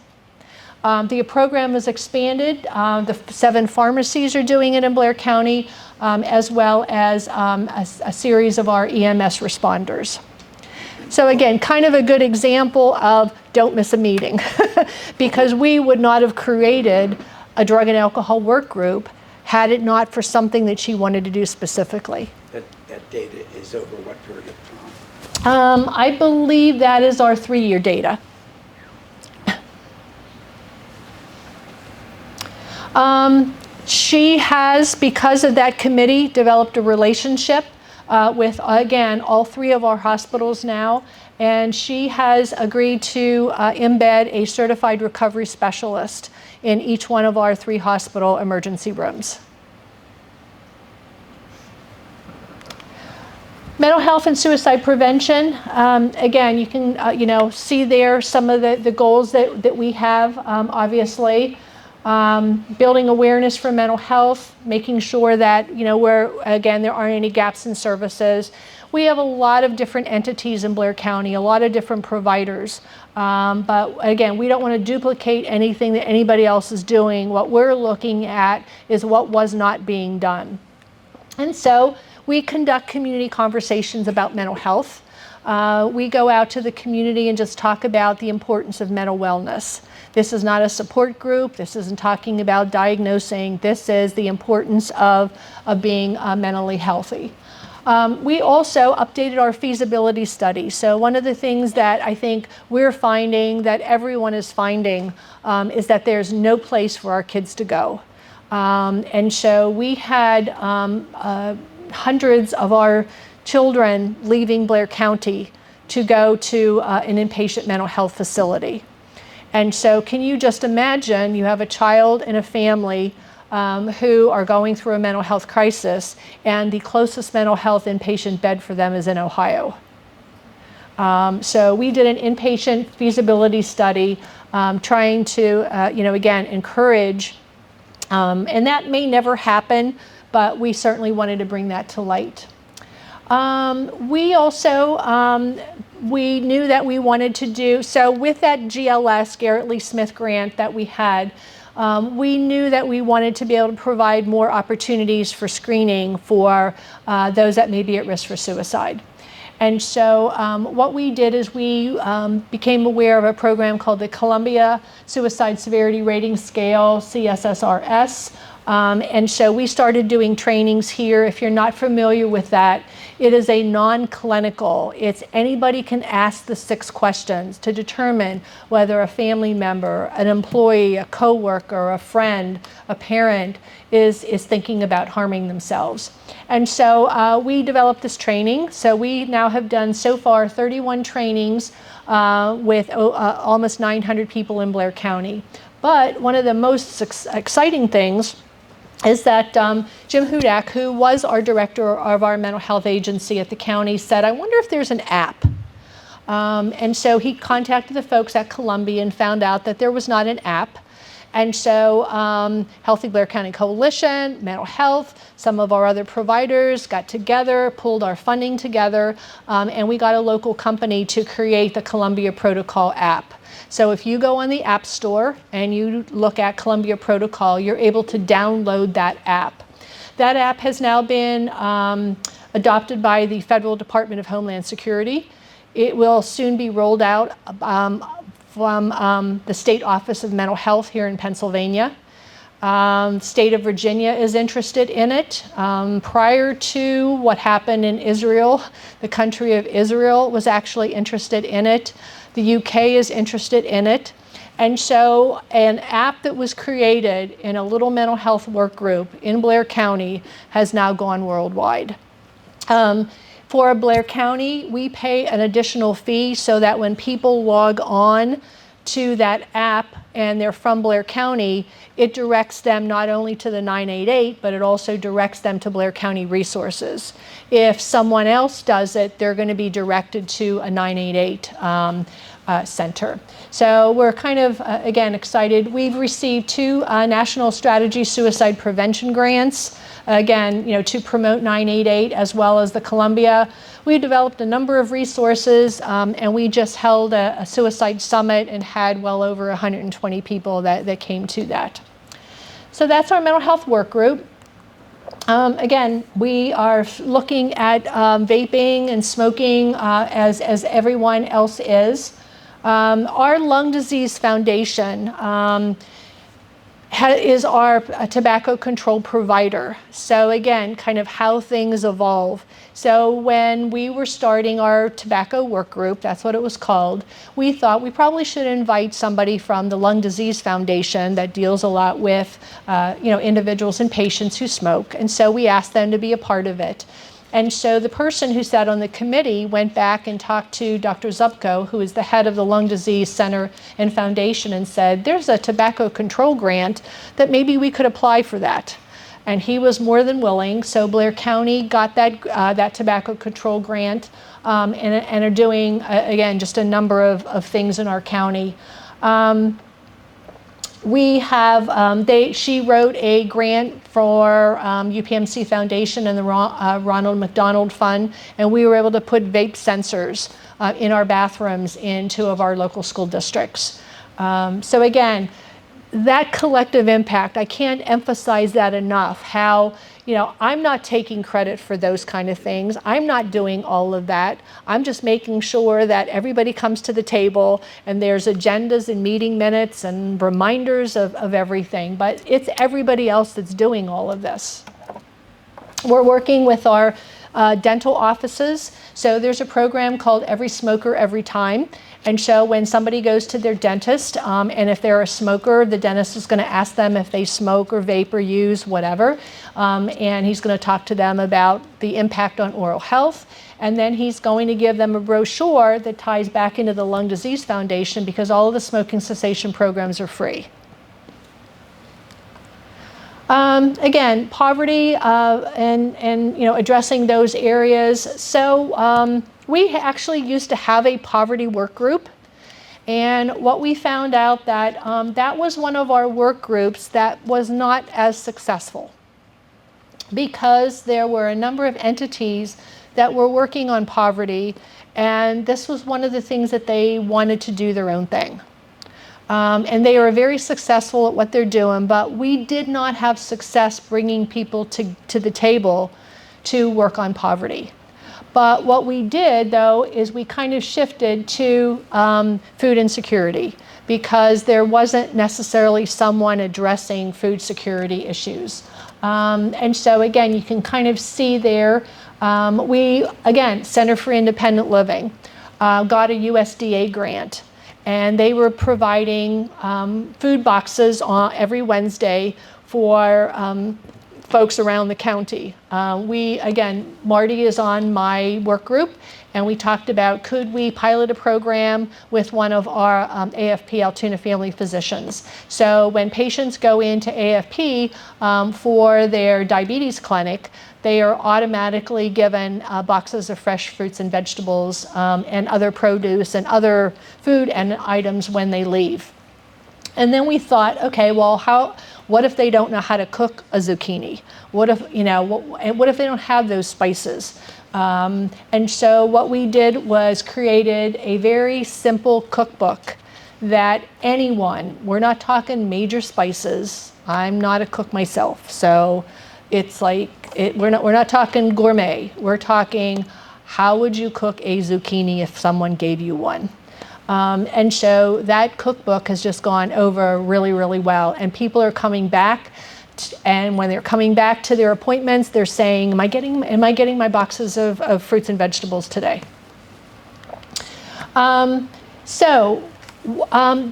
The program is expanded. The 7 pharmacies are doing it in Blair County, as well as a series of our EMS responders. So again, kind of a good example of don't miss a meeting, because we would not have created a drug and alcohol work group had it not for something that she wanted to do specifically. That data is over what period of time? I believe that is our 3-year data. She has, because of that committee, developed a relationship with, again, all 3 of our hospitals now, and she has agreed to embed a certified recovery specialist in each one of our 3 hospital emergency rooms. Mental health and suicide prevention. Again, you can see there some of the goals that we have, obviously. Building awareness for mental health, making sure that, there aren't any gaps in services. We have a lot of different entities in Blair County, a lot of different providers. But again, we don't want to duplicate anything that anybody else is doing. What we're looking at is what was not being done. And so we conduct community conversations about mental health. We go out to the community and just talk about the importance of mental wellness. This is not a support group. This isn't talking about diagnosing. This is the importance of being mentally healthy. We also updated our feasibility study. So one of the things that I think we're finding, that everyone is finding, is that there's no place for our kids to go. And so we had hundreds of our children leaving Blair County to go to an inpatient mental health facility. And so can you just imagine, you have a child and a family who are going through a mental health crisis, and the closest mental health inpatient bed for them is in Ohio. So we did an inpatient feasibility study trying to, again, encourage, and that may never happen, but we certainly wanted to bring that to light. We also we knew that we wanted to do, so with that GLS, Garrett Lee Smith grant that we had, we knew that we wanted to be able to provide more opportunities for screening for those that may be at risk for suicide. And so what we did is we became aware of a program called the Columbia Suicide Severity Rating Scale, CSSRS. And so we started doing trainings here. If you're not familiar with that, it is a non-clinical. It's anybody can ask the 6 questions to determine whether a family member, an employee, a coworker, a friend, a parent is thinking about harming themselves. And so we developed this training. So we now have done so far 31 trainings with almost 900 people in Blair County. But one of the most exciting things is that Jim Hudak, who was our director of our mental health agency at the county, said, I wonder if there's an app. And so he contacted the folks at Columbia and found out that there was not an app. And so Healthy Blair County Coalition, Mental Health, some of our other providers got together, pulled our funding together, and we got a local company to create the Columbia Protocol app. So if you go on the App Store and you look at Columbia Protocol, you're able to download that app. That app has now been adopted by the Federal Department of Homeland Security. It will soon be rolled out from the State Office of Mental Health here in Pennsylvania. State of Virginia is interested in it. Prior to what happened in Israel, the country of Israel was actually interested in it. The UK is interested in it. And so an app that was created in a little mental health work group in Blair County has now gone worldwide. For Blair County, we pay an additional fee so that when people log on to that app and they're from Blair County, it directs them not only to the 988, but it also directs them to Blair County resources. If someone else does it, they're going to be directed to a 988 center. So we're kind of, again, excited. We've received 2 National Strategy Suicide Prevention grants, again, to promote 988 as well as the Columbia. We developed a number of resources, and we just held a suicide summit and had well over 120 people that came to that. So that's our mental health work group. Again, we are looking at vaping and smoking as everyone else is. Our Lung Disease Foundation is our tobacco control provider. So again, kind of how things evolve. So when we were starting our tobacco work group, that's what it was called, we thought we probably should invite somebody from the Lung Disease Foundation that deals a lot with individuals and patients who smoke. And so we asked them to be a part of it. And so the person who sat on the committee went back and talked to Dr. Zupko, who is the head of the Lung Disease Center and Foundation, and said, there's a tobacco control grant that maybe we could apply for that. And he was more than willing. So Blair County got that tobacco control grant and are doing, again, just a number of things in our county. We have, she wrote a grant for UPMC Foundation and the Ronald McDonald Fund, and we were able to put vape sensors in our bathrooms in 2 of our local school districts. So again, that collective impact, I can't emphasize that enough, how, I'm not taking credit for those kind of things. I'm not doing all of that. I'm just making sure that everybody comes to the table and there's agendas and meeting minutes and reminders of everything. But it's everybody else that's doing all of this. We're working with our dental offices. So there's a program called Every Smoker, Every Time. And so when somebody goes to their dentist, and if they're a smoker, the dentist is going to ask them if they smoke or vape or use whatever. And he's going to talk to them about the impact on oral health. And then he's going to give them a brochure that ties back into the Lung Disease Foundation, because all of the smoking cessation programs are free. Again, poverty and addressing those areas. So we actually used to have a poverty work group, and what we found out that that was one of our work groups that was not as successful, because there were a number of entities that were working on poverty, and this was one of the things that they wanted to do their own thing. And they are very successful at what they're doing, but we did not have success bringing people to the table to work on poverty. But what we did, though, is we kind of shifted to food insecurity, because there wasn't necessarily someone addressing food security issues. And so, again, you can kind of see there, we, again, Center for Independent Living, got a USDA grant. And they were providing food boxes every Wednesday for folks around the county. Again, Marty is on my work group, and we talked about, could we pilot a program with one of our AFP Altoona family physicians? So when patients go into AFP for their diabetes clinic, they are automatically given boxes of fresh fruits and vegetables and other produce and other food and items when they leave. And then we thought, okay, well, what if they don't know how to cook a zucchini? What if, what if they don't have those spices? And so what we did was created a very simple cookbook that anyone, we're not talking major spices. I'm not a cook myself, so it's like, we're not talking gourmet. We're talking, how would you cook a zucchini if someone gave you one? And so that cookbook has just gone over really, really well. And people are coming back, and when they're coming back to their appointments, they're saying, am I getting my boxes of fruits and vegetables today?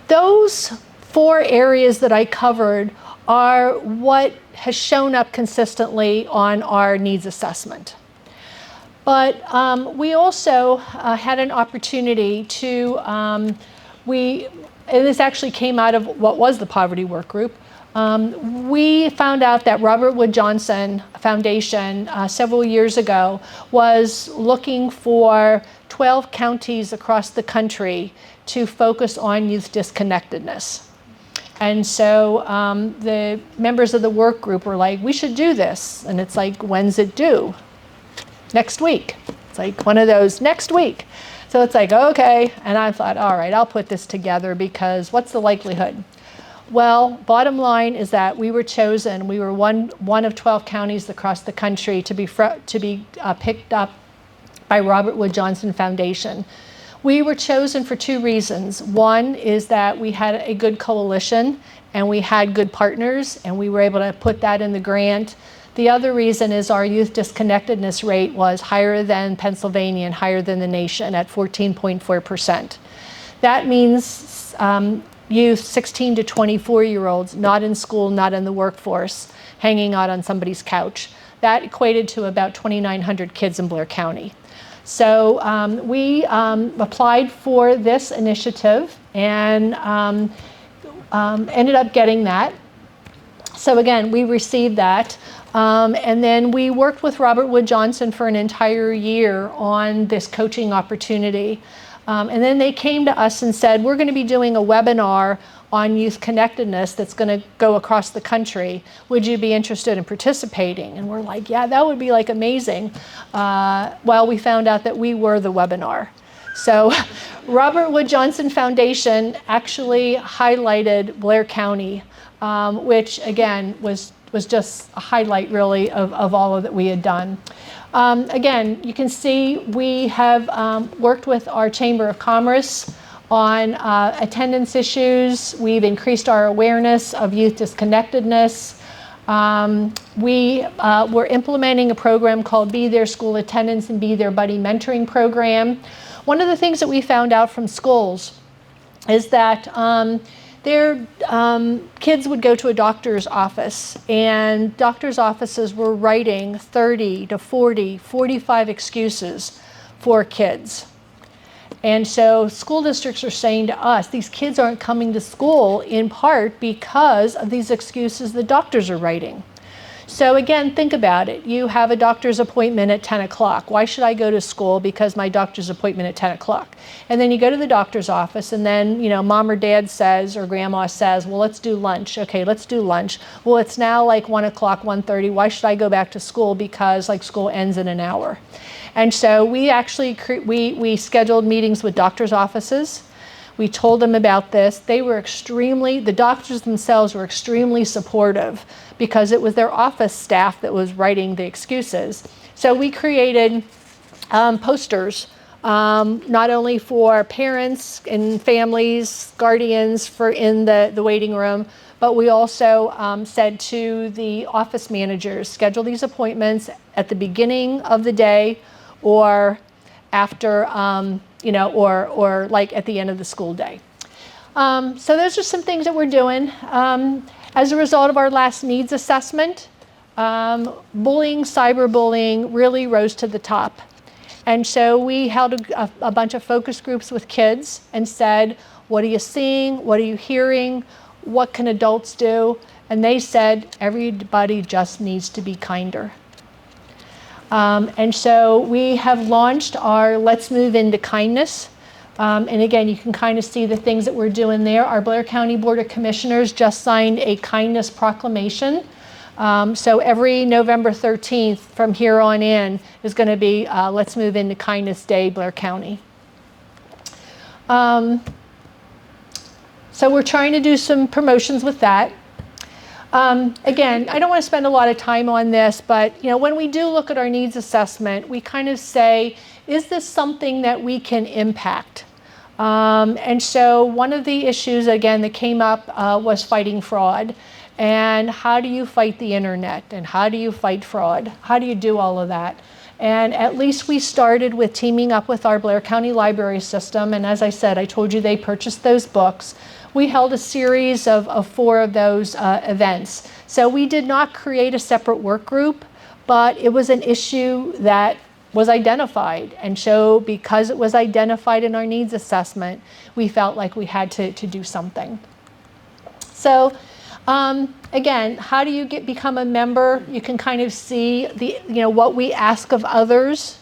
Those 4 areas that I covered are what has shown up consistently on our needs assessment. But we also had an opportunity to, and this actually came out of what was the poverty work group. We found out that Robert Wood Johnson Foundation several years ago was looking for 12 counties across the country to focus on youth disconnectedness. And so the members of the work group were like, we should do this. And it's like, when's it due? Next week. It's like one of those, next week. So it's like, okay. And I thought, all right, I'll put this together, because what's the likelihood? Well, bottom line is that we were chosen. We were one of 12 counties across the country to be picked up by Robert Wood Johnson Foundation. We were chosen for 2 reasons. One is that we had a good coalition and we had good partners, and we were able to put that in the grant. The other reason is our youth disconnectedness rate was higher than Pennsylvania and higher than the nation at 14.4%. That means youth 16 to 24-year-olds, not in school, not in the workforce, hanging out on somebody's couch. That equated to about 2,900 kids in Blair County. So we applied for this initiative and ended up getting that. So again, we received that. And then we worked with Robert Wood Johnson for an entire year on this coaching opportunity. And then they came to us and said, we're going to be doing a webinar on youth connectedness that's going to go across the country. Would you be interested in participating? And we're like, yeah, that would be like amazing. Well, we found out that we were the webinar. So Robert Wood Johnson Foundation actually highlighted Blair County, which again was just a highlight really of all of that we had done. Again, you can see we have worked with our Chamber of Commerce on attendance issues. We've increased our awareness of youth disconnectedness. We were implementing a program called Be There School Attendance and Be There Buddy Mentoring Program. One of the things that we found out from schools is that their kids would go to a doctor's office, and doctor's offices were writing 30 to 40, 45 excuses for kids. And so school districts are saying to us, these kids aren't coming to school in part because of these excuses the doctors are writing. So again, think about it. You have a doctor's appointment at 10 o'clock. Why should I go to school? Because my doctor's appointment at 10 o'clock. And then you go to the doctor's office, and then, mom or dad says, or grandma says, well, let's do lunch. Okay, let's do lunch. Well, it's now like 1 o'clock, 1:30. Why should I go back to school? Because school ends in an hour. And so we actually, we scheduled meetings with doctor's offices. We told them about this. The doctors themselves were extremely supportive because it was their office staff that was writing the excuses. So we created posters, not only for parents and families, guardians in the waiting room, but we also said to the office managers, schedule these appointments at the beginning of the day or after, or like at the end of the school day. So those are some things that we're doing. As a result of our last needs assessment, bullying, cyberbullying really rose to the top. And so we held a bunch of focus groups with kids and said, what are you seeing? What are you hearing? What can adults do? And they said, everybody just needs to be kinder. And so we have launched our Let's Move Into Kindness. And again, you can kind of see the things that we're doing there. Our Blair County Board of Commissioners just signed a kindness proclamation. So every November 13th from here on in is going to be Let's Move Into Kindness Day, Blair County. So we're trying to do some promotions with that. Again, I don't want to spend a lot of time on this, but when we do look at our needs assessment, we kind of say, is this something that we can impact? And so one of the issues, again, that came up was fighting fraud. And how do you fight the internet? And how do you fight fraud? How do you do all of that? And at least we started with teaming up with our Blair County Library System. And as I said, I told you they purchased those books. We held a series of 4 of those events. So we did not create a separate work group, but it was an issue that was identified. And so because it was identified in our needs assessment, we felt like we had to do something. So again, how do you become a member? You can kind of see what we ask of others.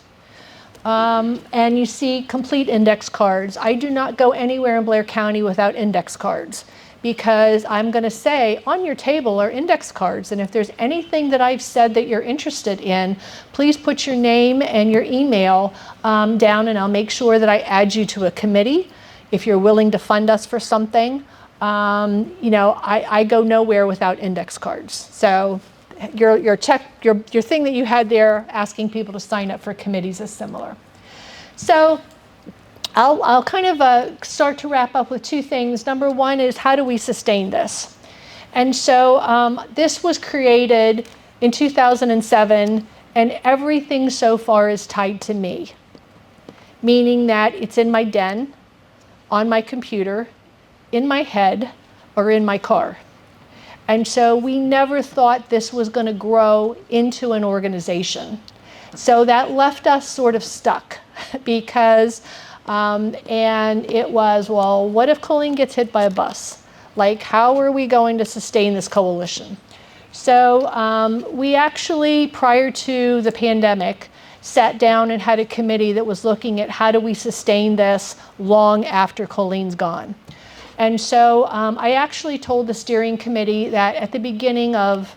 And you see complete index cards. I do not go anywhere in Blair County without index cards because I'm going to say on your table are index cards. And if there's anything that I've said that you're interested in, please put your name and your email down and I'll make sure that I add you to a committee if you're willing to fund us for something. I go nowhere without index cards. So your thing that you had there asking people to sign up for committees is similar. So I'll kind of start to wrap up with 2 things. Number 1 is how do we sustain this? And so this was created in 2007 and everything so far is tied to me, meaning that it's in my den, on my computer, in my head, or in my car. And so we never thought this was going to grow into an organization. So that left us sort of stuck because, and it was, well, what if Coleen gets hit by a bus? Like, how are we going to sustain this coalition? So we actually, prior to the pandemic, sat down and had a committee that was looking at how do we sustain this long after Coleen's gone. And so I actually told the steering committee that at the beginning of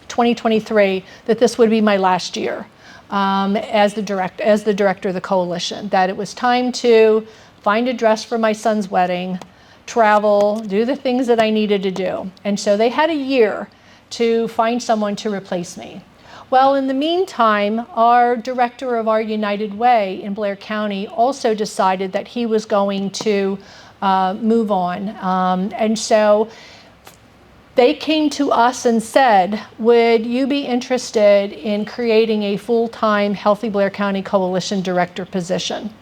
2023 that this would be my last year as the director of the coalition, that it was time to find a dress for my son's wedding, travel, do the things that I needed to do. And so they had a year to find someone to replace me. Well, in the meantime, our director of our United Way in Blair County also decided that he was going to move on. And so they came to us and said, would you be interested in creating a full-time Healthy Blair County Coalition Director position?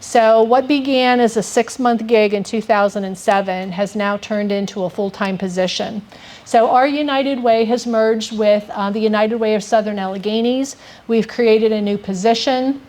So what began as a 6-month gig in 2007 has now turned into a full-time position. So our United Way has merged with the United Way of Southern Alleghenies. We've created a new position.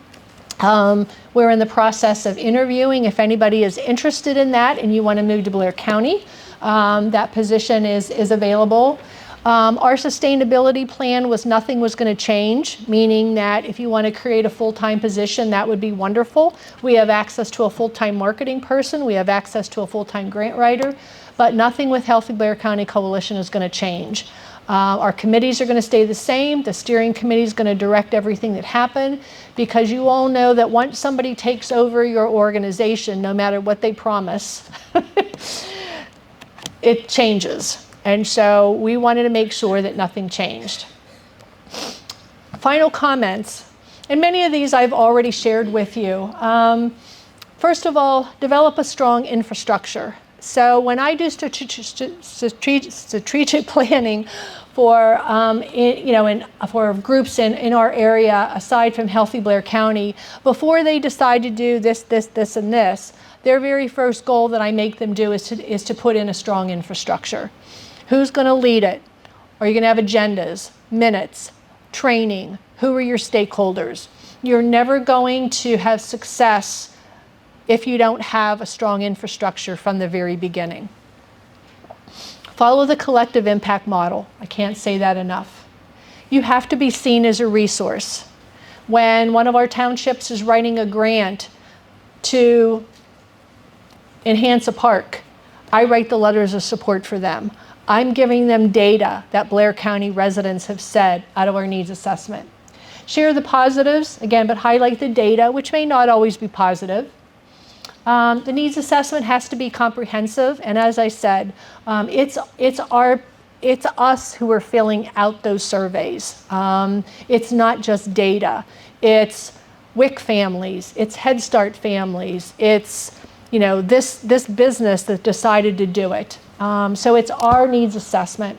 We're in the process of interviewing. If anybody is interested in that and you want to move to Blair County, that position is available. Our sustainability plan was nothing was going to change, meaning that if you want to create a full-time position, that would be wonderful. We have access to a full-time marketing person. We have access to a full-time grant writer, but nothing with Healthy Blair County Coalition is going to change. Our committees are going to stay the same. The steering committee is going to direct everything that happened, because you all know that once somebody takes over your organization, no matter what they promise, it changes. And so we wanted to make sure that nothing changed. Final comments, and many of these I've already shared with you. First of all, develop a strong infrastructure. So when I do strategic planning for for groups in our area, aside from Healthy Blair County, before they decide to do this, and this, their very first goal that I make them do is to put in a strong infrastructure. Who's going to lead it? Are you going to have agendas, minutes, training? Who are your stakeholders? You're never going to have success if you don't have a strong infrastructure from the very beginning. Follow the collective impact model. I can't say that enough. You have to be seen as a resource. When one of our townships is writing a grant to enhance a park, I write the letters of support for them. I'm giving them data that Blair County residents have said out of our needs assessment. Share the positives, again, but highlight the data, which may not always be positive. The needs assessment has to be comprehensive, and as I said, it's us who are filling out those surveys. It's not just data. It's WIC families, it's Head Start families, it's this business that decided to do it. So it's our needs assessment.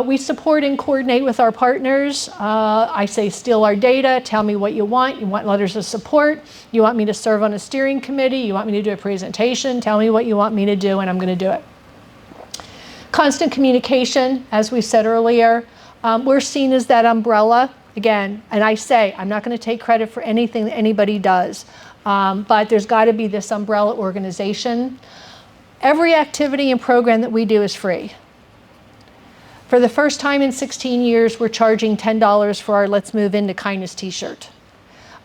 We support and coordinate with our partners. I say steal our data, tell me what you want. You want letters of support. You want me to serve on a steering committee. You want me to do a presentation. Tell me what you want me to do and I'm going to do it. Constant communication, as we said earlier. We're seen as that umbrella. Again, and I say, I'm not going to take credit for anything that anybody does, but there's got to be this umbrella organization. Every activity and program that we do is free. For the first time in 16 years, we're charging $10 for our Let's Move Into Kindness t-shirt.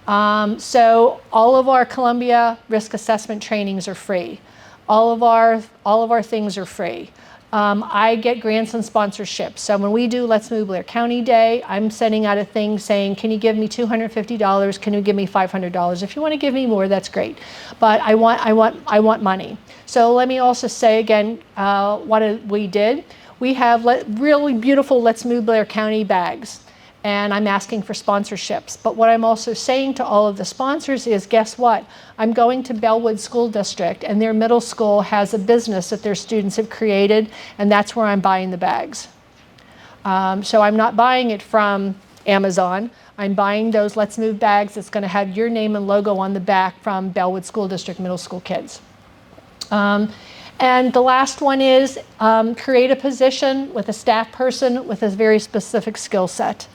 So all of our Columbia risk assessment trainings are free. All of our things are free. I get grants and sponsorships. So when we do Let's Move Blair County Day, I'm sending out a thing saying, can you give me $250? Can you give me $500? If you want to give me more, that's great. But I want money. So let me also say again what we did. We have really beautiful Let's Move Blair County bags, and I'm asking for sponsorships. But what I'm also saying to all of the sponsors is, guess what? I'm going to Bellwood School District, and their middle school has a business that their students have created, and that's where I'm buying the bags. So I'm not buying it from Amazon. I'm buying those Let's Move bags that's going to have your name and logo on the back from Bellwood School District middle school kids. And the last one is create a position with a staff person with a very specific skill set.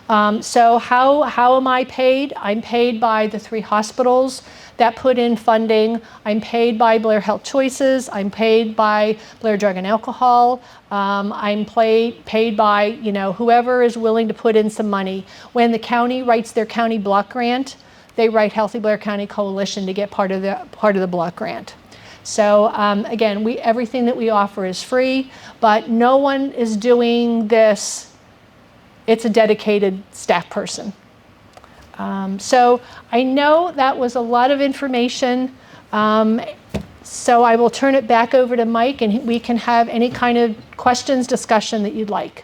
So how am I paid? I'm paid by the 3 hospitals that put in funding. I'm paid by Blair Health Choices. I'm paid by Blair Drug and Alcohol. I'm paid by whoever is willing to put in some money. When the county writes their county block grant, they write Healthy Blair County Coalition to get part of the block grant. So again, everything that we offer is free, but no one is doing this. It's a dedicated staff person. So I know that was a lot of information. So I will turn it back over to Mike, and we can have any kind of questions, discussion that you'd like.